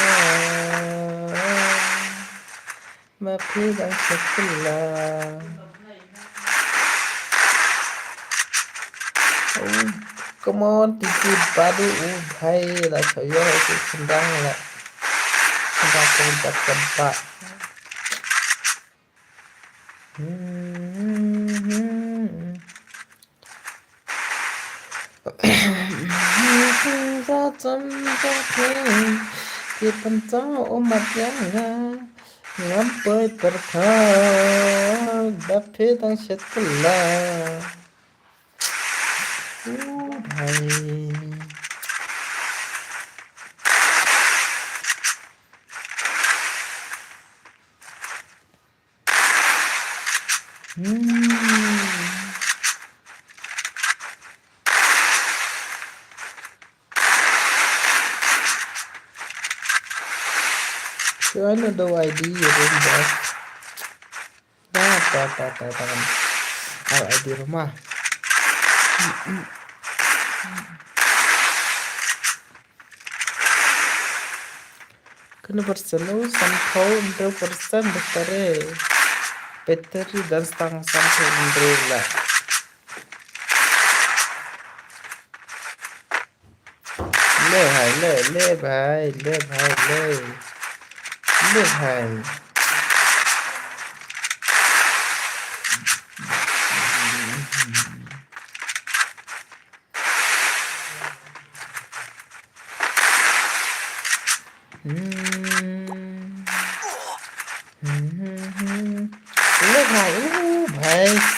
tapi dahsyat kelah. Come on, titit padu bhai la choyo itu sendang la sendang tempat. Di penjara umat yang ngampai berkat tapi dahsyat kelah. Bhai So I know the ID rumah. Tangan. ID rumah. Kena berselu sampai 100% bateri dan setengah sampai 100 lah. ले भाई भाई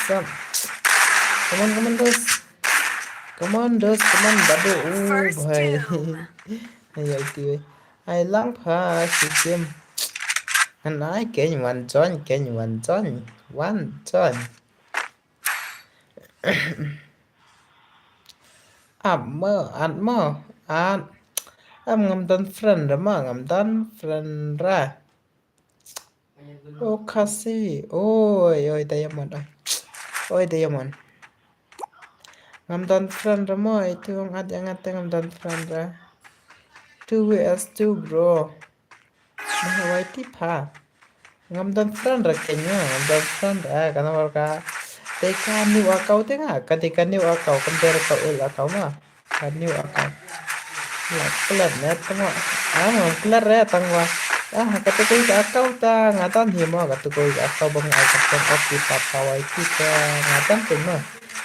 सब come on badu भाई ayo tiwe ai lang pha si game anh nói kể one join anh ngầm dan friend ngầm dan friend ra oh KHASI ôi diamond ngầm dan friend itu ngat ngầm dan friend ra 2vs2 bro mahawai tipa ngam dan friend ra kenya ngam dan friend karena mereka teka new account ketika new account compare ke old account kan new account ya kelar net tengok kelar ya tangwa kata ko ka account ngatan himo kata ko ka account bang account of kita pawai kita ngatan tengno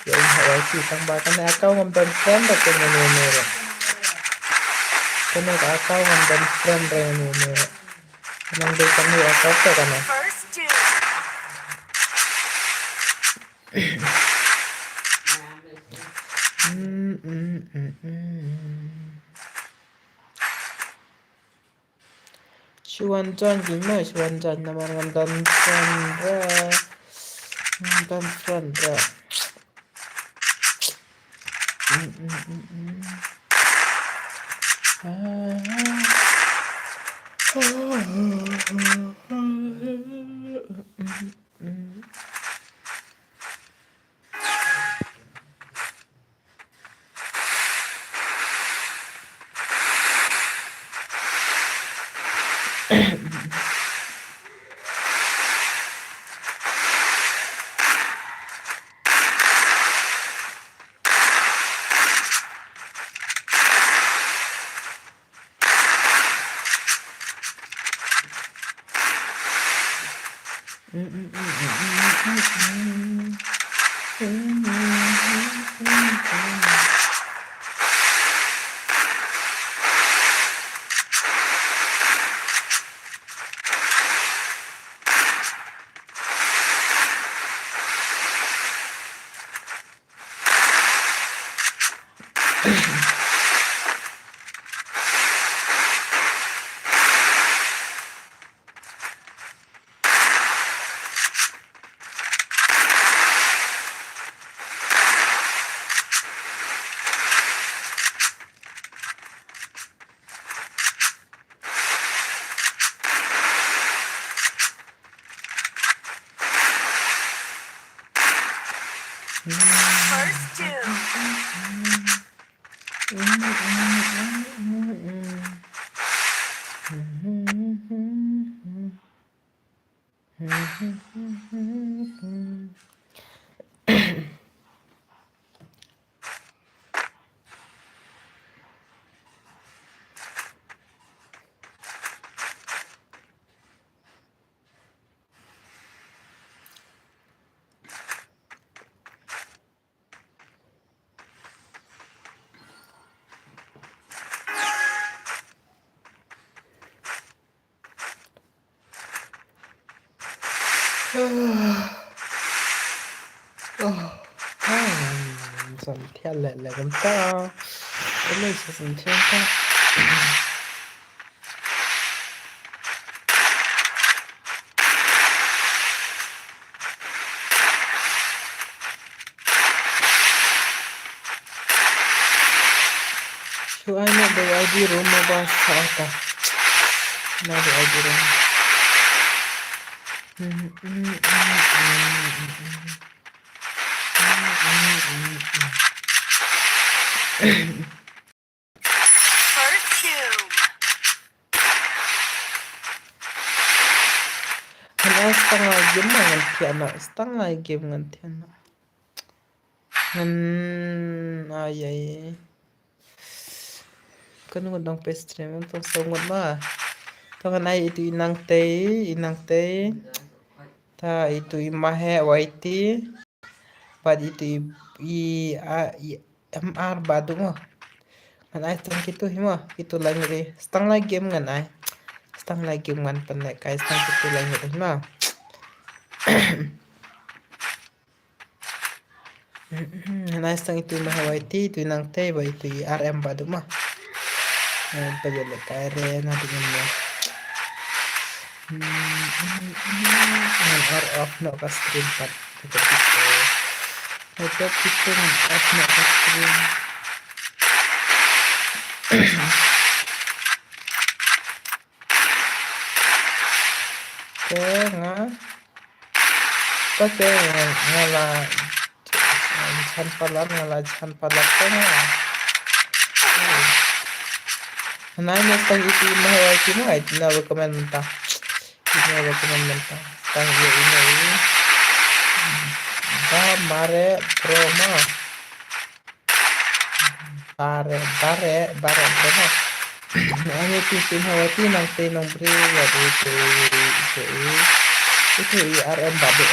ya mahawai kita bahkan account ngam dan friend ra kenya new kena ka account ngam dan friend ra new nang de kan new account kana Chuan John gimana Chuan John nama nonton Sandra
First two.
Dần theo lệ là làm sao cái này sẽ dần theo ta so I know the ID room about Sata now the ID room
First two.
Hana setengah game ngan tiana setengah game ngan tiana ngan ayai kan ngundang pestrim untuk sangat mah tangan ai itu inang tei ta itu imahe waiti pad itu i mr badu mah kan ai tang gitu hima itu lagi setengah game ngan ai setengah game ngan penek kai setengah itu lagi hima Nice tang itu mah waiti itu nang teh ba itu RM badu mah pajale kare na dengan or off no ka stream pat tetap itu off no ka stream ke nga pake ngala chan palar ke nga nanya tang itu mah waiti mah itu na recommend mentah tang ini ba mare promo bare promo nanya itu hawati nang te nang bre ya itu RM badu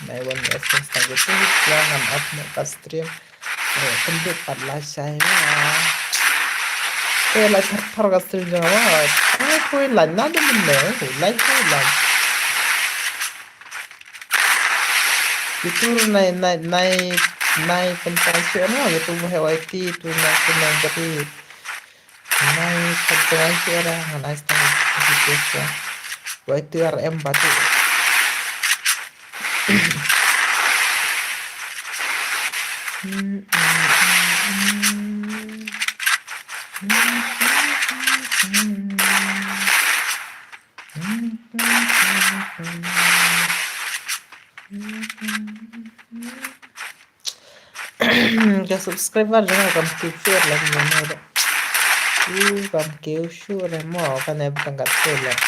nai wan essence tang itu jangan up no ka stream pendek padlah saya lah thar ka stream jangan koi lan na de men like itu nai pentasya no itu hawati itu nang beri nai pentasya orang ngai stang itu ya itu RM batu ke subscriber jangan kamu share lagi mana ada kamu share mau kan ya bukan kat lah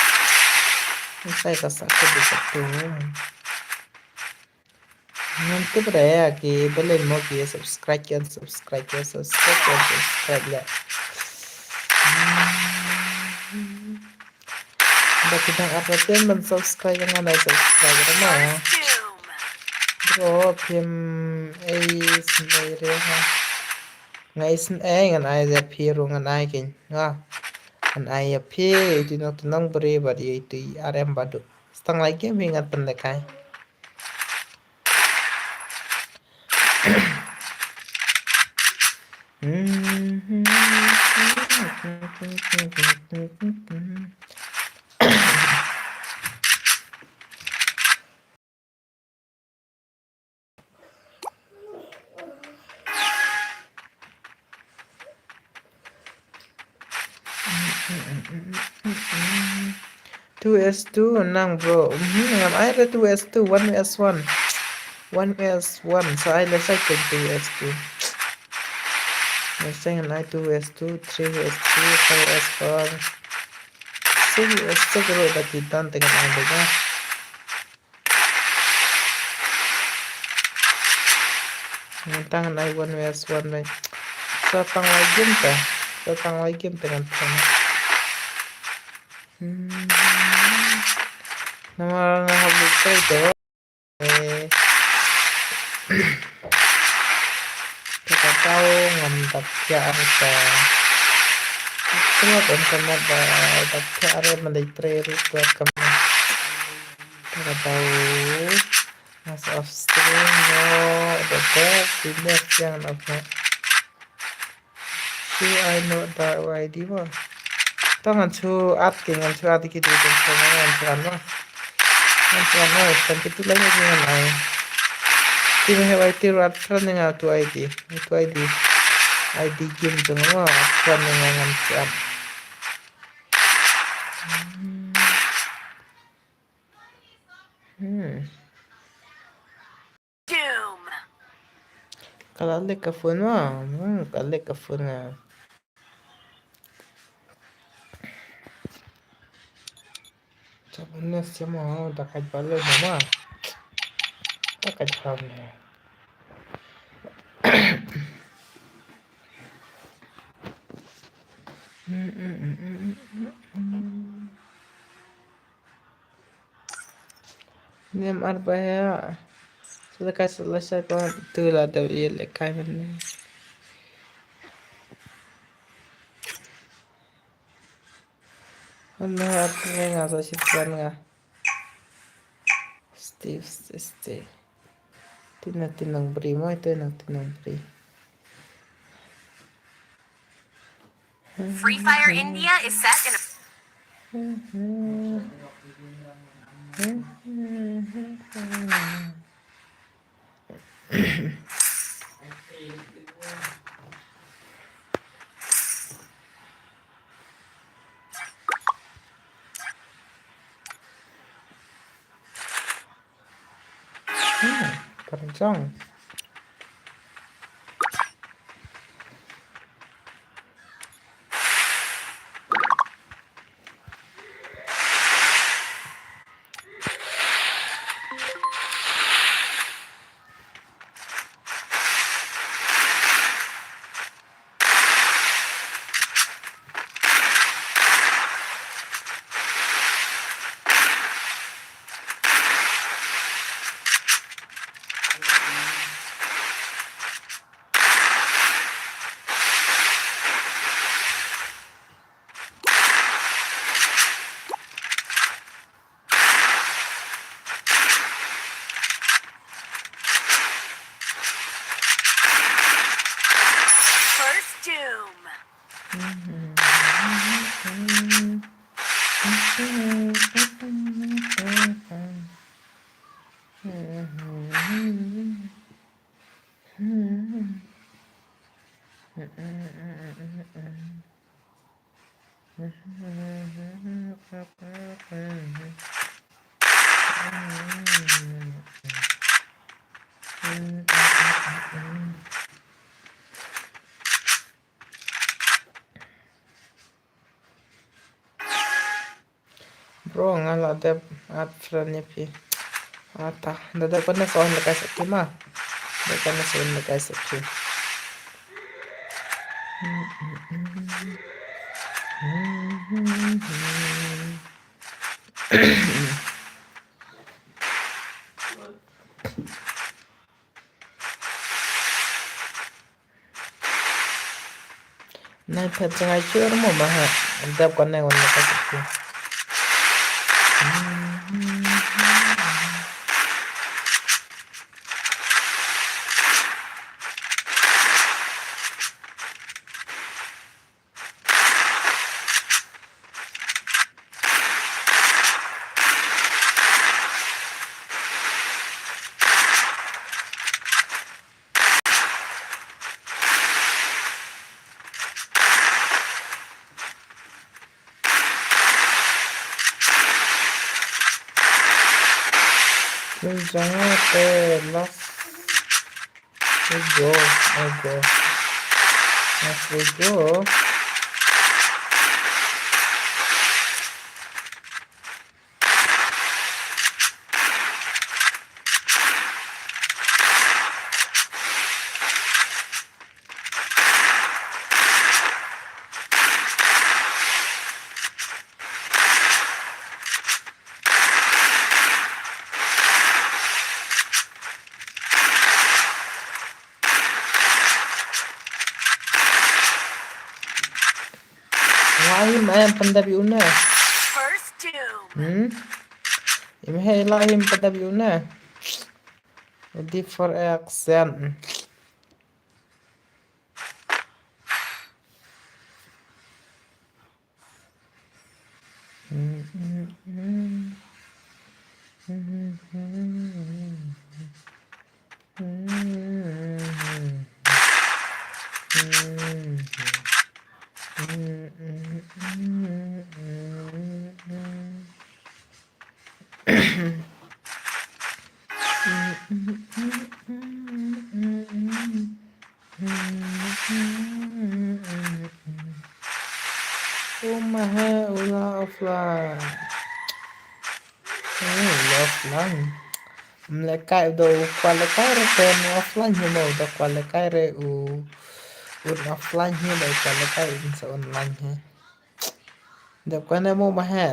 saya kasih aku di situ nanti beraya ki boleh mau ki subscribe lah bagi kita artian men subscribe yang ada subscribe sama ya bro pim sendiri ngai ngan ai da piru ngan ai kin ngan ai ya pi di nok tenang beri badi itu arem badu setang lagi mingat pendekai Two S2 nang bro ngam ai ada 2S2 1S1 1S1 saya lesai ke 2S2 lesai ngan ai 2S2 3S2 4S4 6S2 bro dah kita tengah ada tangan ai 1S1 bai satang lagi dengan tangan nama habis itu kita tahu ngamtak ya kita terus internet tak ada melihat buat kamu kita tahu mas of stream no the best business yang apa see I know that ID mah tangan cu at dengan cu at gitu dengan mah kan itu lagi dengan ai tim hewan itu rat kan dengan tu ID game tu mah kan dengan cu
Doom.
kalau lek ke phone mah kalau lek ke phone Sebenarnya semua dekat balik mama dekat kamu nem arba ya selesai kau tu lah dah ia lekai mana Allah apa yang asal siapa nga Steve tinang beri mo ito tinang beri
Free Fire India is set in a
Kencang
first Doom.
bro ngalah ada at friendnya pi ata dada pernah soal lekas sakit mah dekan soal lekas sakit Nay thật ngay chưa mà ha. Dap con này còn là cái gì? Jangan let's go. Let's go. Why em pada biuna?
First doom.
Em hela em pada biuna. Ready for action. Ulah offline. Offline. Mereka udah kualikai re offline nya udah kualikai re offline nya udah kualikai sa online nya. Được cái này mua mà ha.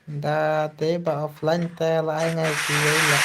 Da tế bà offline ta lại ngay thì là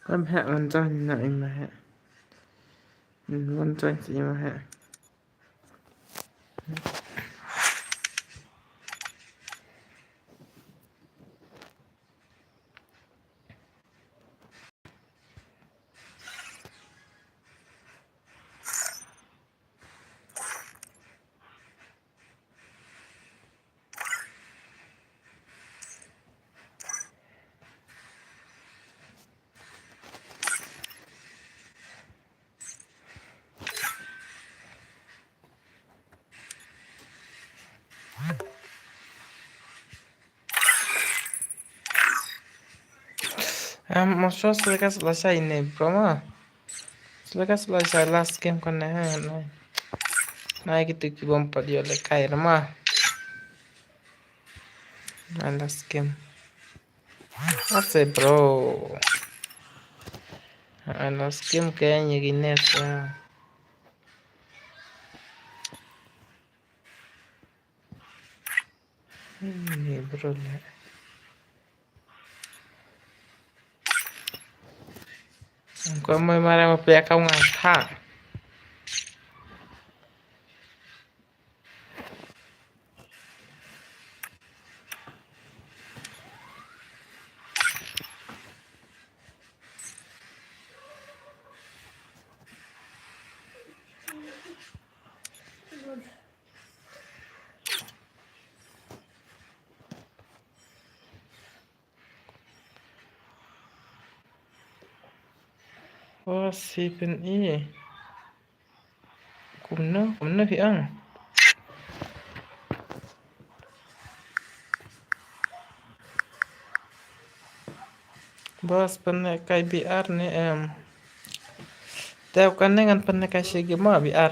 Em hạ ngân cho lại mà hạ ngân cho chị mà hạ Maksudnya selesai ini bro mah selesai last game kan nah gitu kibom dia lekai mah last game asik bro last game kayaknya gini ya ini bro lah kau mau marah mau pihak kau ngata oh si pen i kumno hiang bos pen kai biar nih teo kan dengan pen kai segi mah biar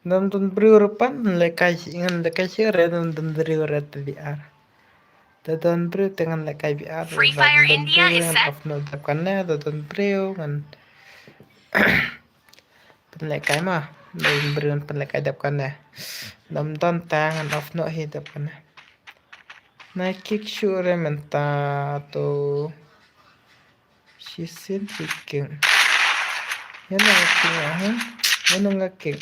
Nonton bereurepan lekai ingan lekai sire nonton bereuret biar tonton bro dengan lekai biar
Free Fire India is set.
off notakannya tonton bro kan penlekai mah lain beriun penlekai dapkannya nonton tangan off no hidapkannya nah kick sure menta to sisin kicking yan ngakking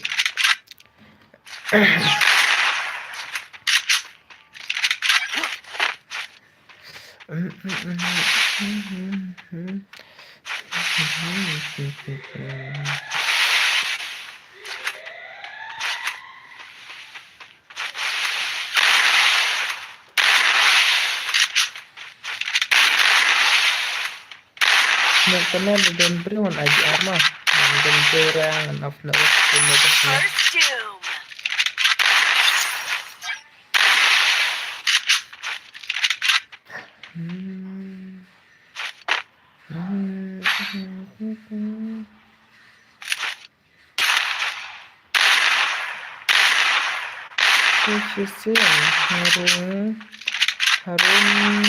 karena dan beriun aja armah dan berang off no
First Doom.
harum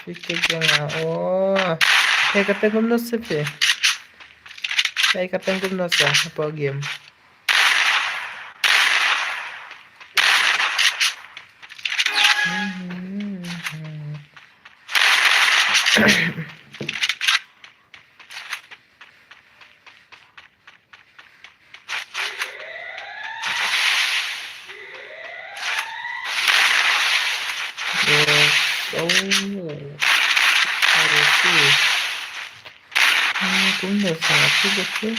fikir jangan oh kayak kata gumnos sih kayak kata gumnos ya apa game harus sih cũng được sangat juga sih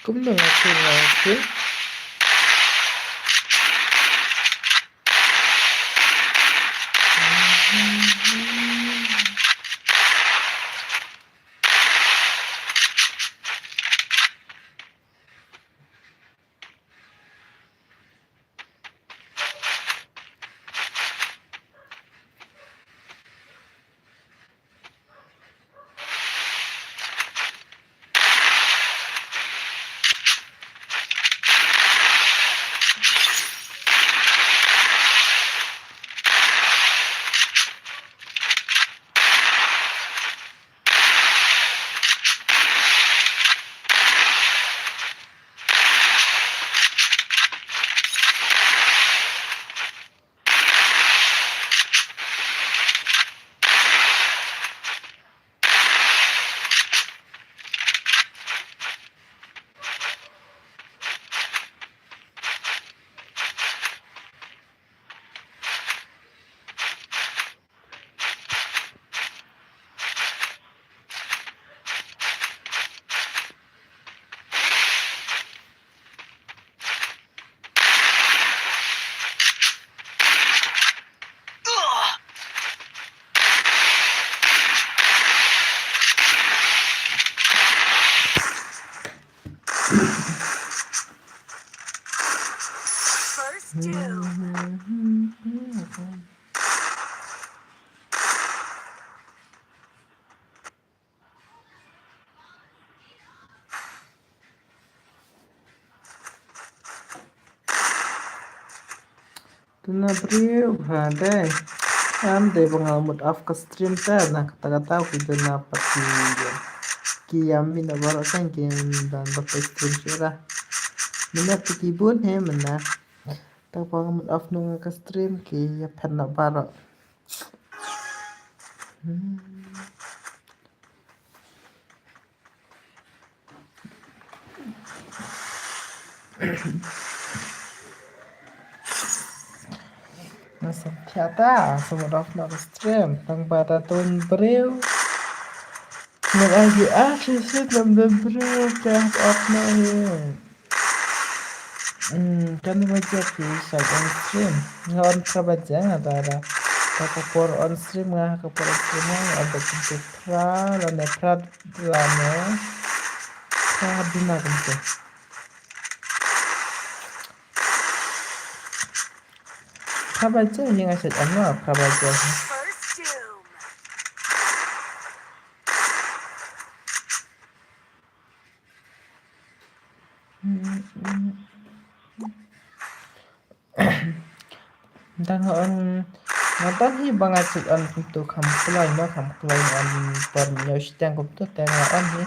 cũng được sih na brio deh deh bangal mood off ke stream nah kata-kata aku na pati kiyam na baro kan kiyam dan bapak stream sira mina tikibun he mana tak bangal mood off nung ke stream ki ya pen na baro Nasa piata mood off na ke stream tang bata ton brio men lagi sih nam brio tang off na he kan baca kisah on stream ngawan kabaca ada kapur on stream kapur on stream ada tentu lane pra dina tentu kabaca yang asyik kabaca dan nonton hi banget sih on untuk kamu kulai on per news yang kutu tengah on hi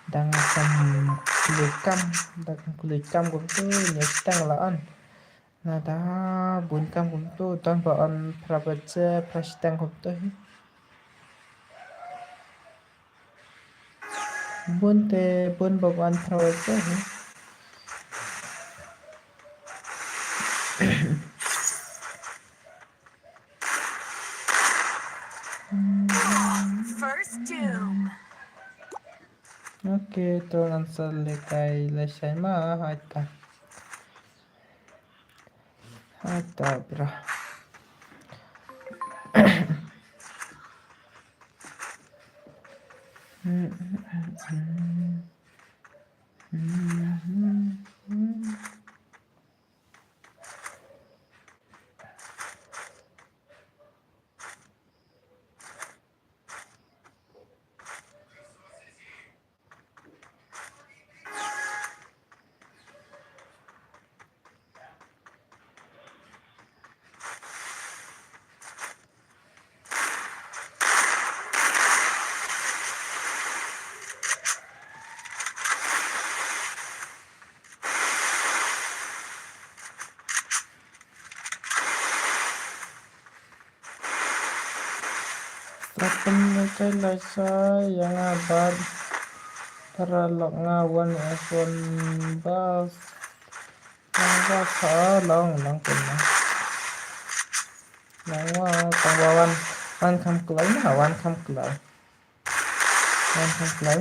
dan kulikam kutu news tengah on nah dah bunkam kutu tanpa on prabaca prastang kutu hi bun bawan prabaca hi Oke, tuan selekai lesai mah hata bra. Lekai lesai yang abad teralok ngawan S1 bas long pernah langwa kawan kam kelai wan kam kelai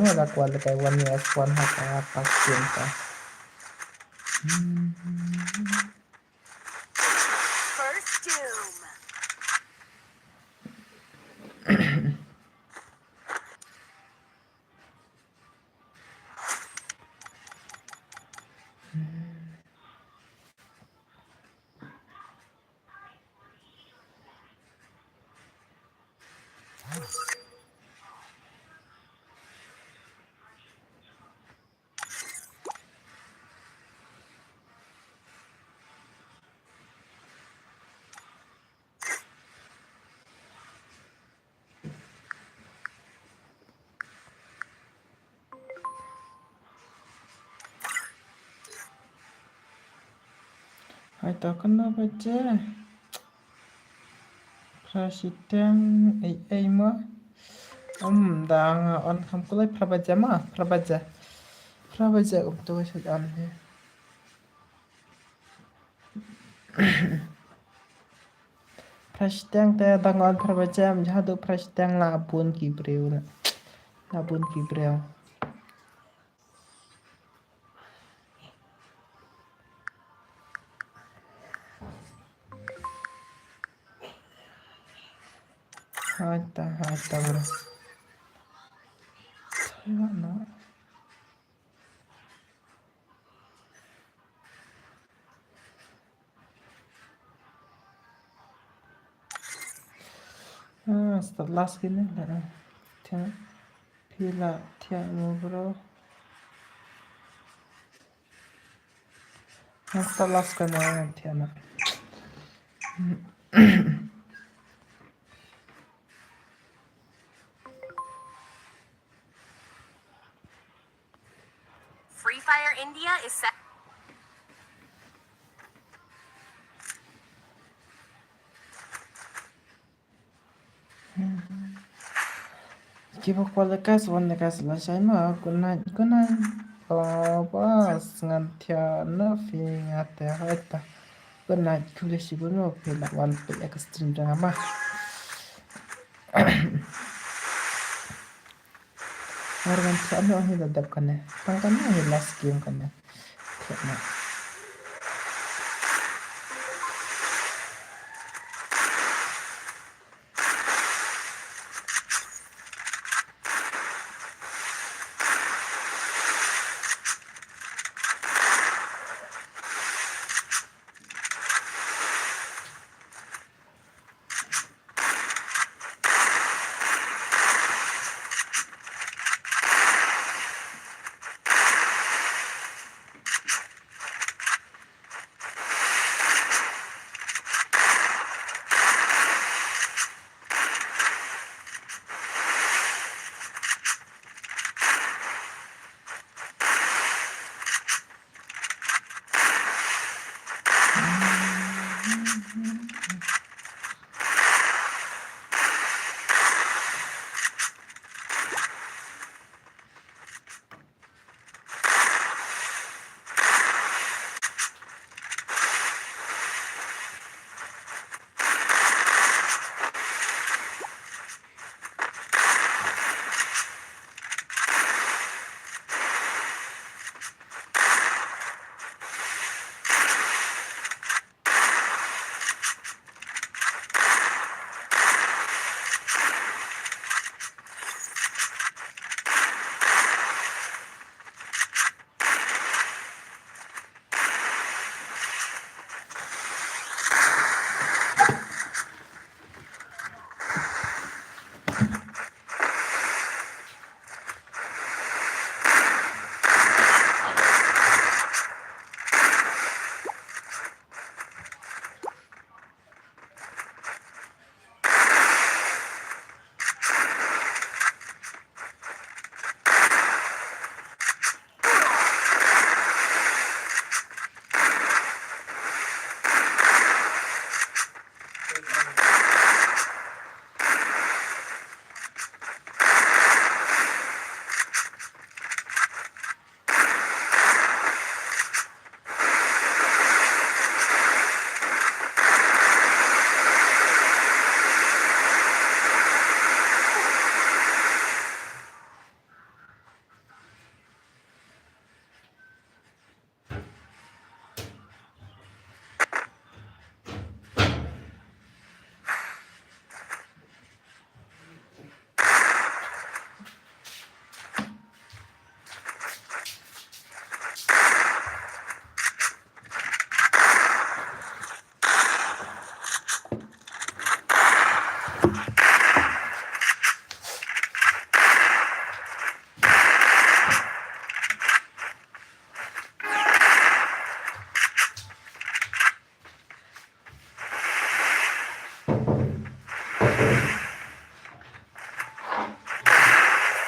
mah dak wan lekai wan S1 haka pas cinta Hai tak kena baca presiden mah dang on kam kelai prabaca untuk sedang presiden te dang on prabaca jadu presiden labun kibreu Hata bro. Setelah segini lah. Pila tiang bro. Setelah segini tiang.
Free Fire India is set.
Kiba kwala kas wanda kas la shaima kunai ba ngantia na fi ngate hata kunai kule shibuno pe la wan pe extreme jangan mah Organ tiada ni dadap kena pangkan ni last game kena tiada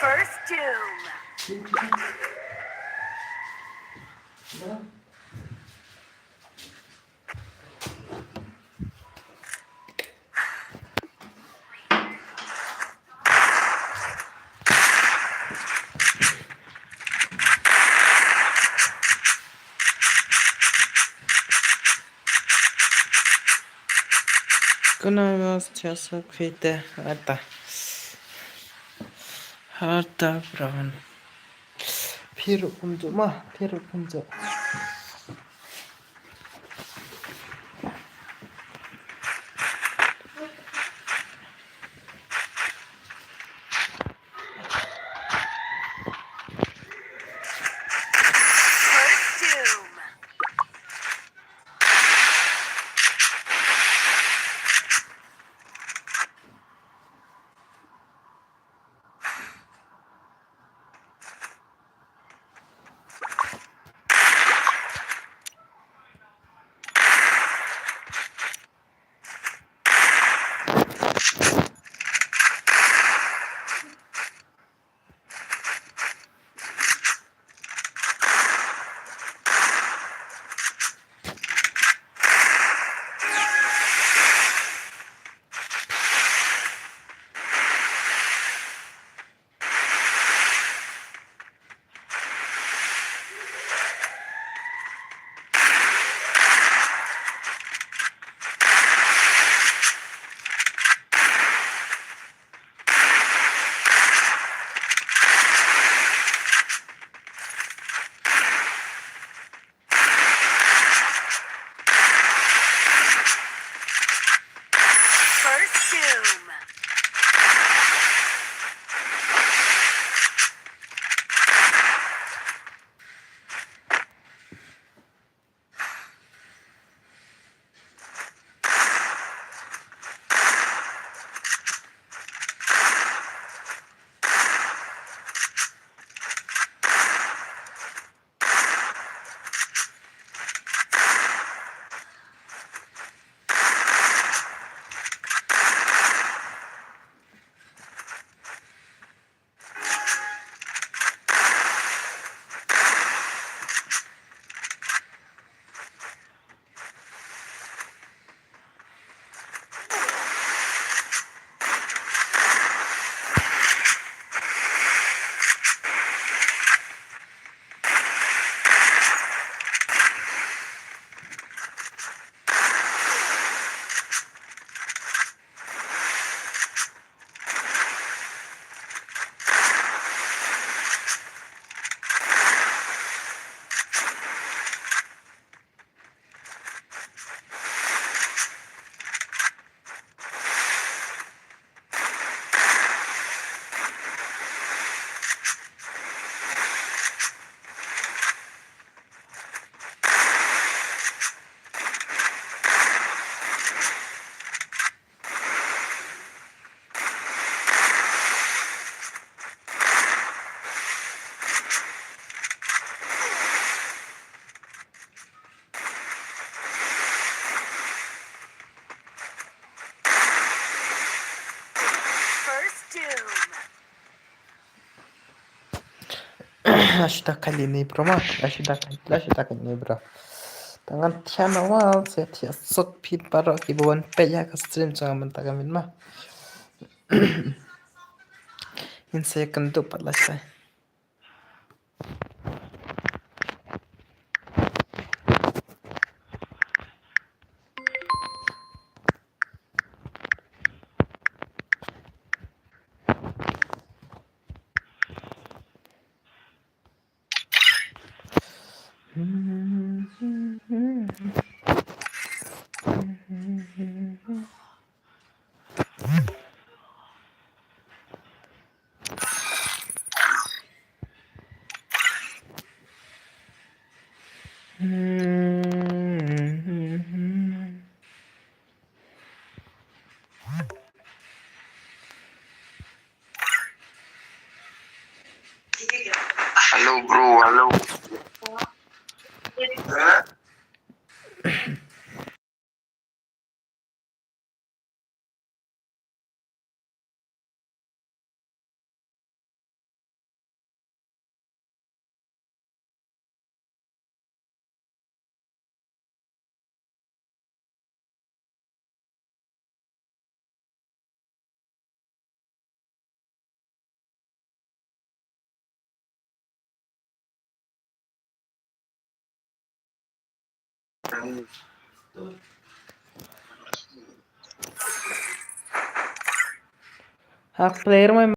First Doom.
kunai mas jasa kita harta brown Piru punjo mah piru punjo
First Doom.
Asidakal ini bro mah, asidakal ini bro. Tangan tiyan awal saya tiya sok pit paro kibuan peya ka stream jangan mentagamin mah. In saya kentu patlas saya.
Halo bro, halo.
Hak player mah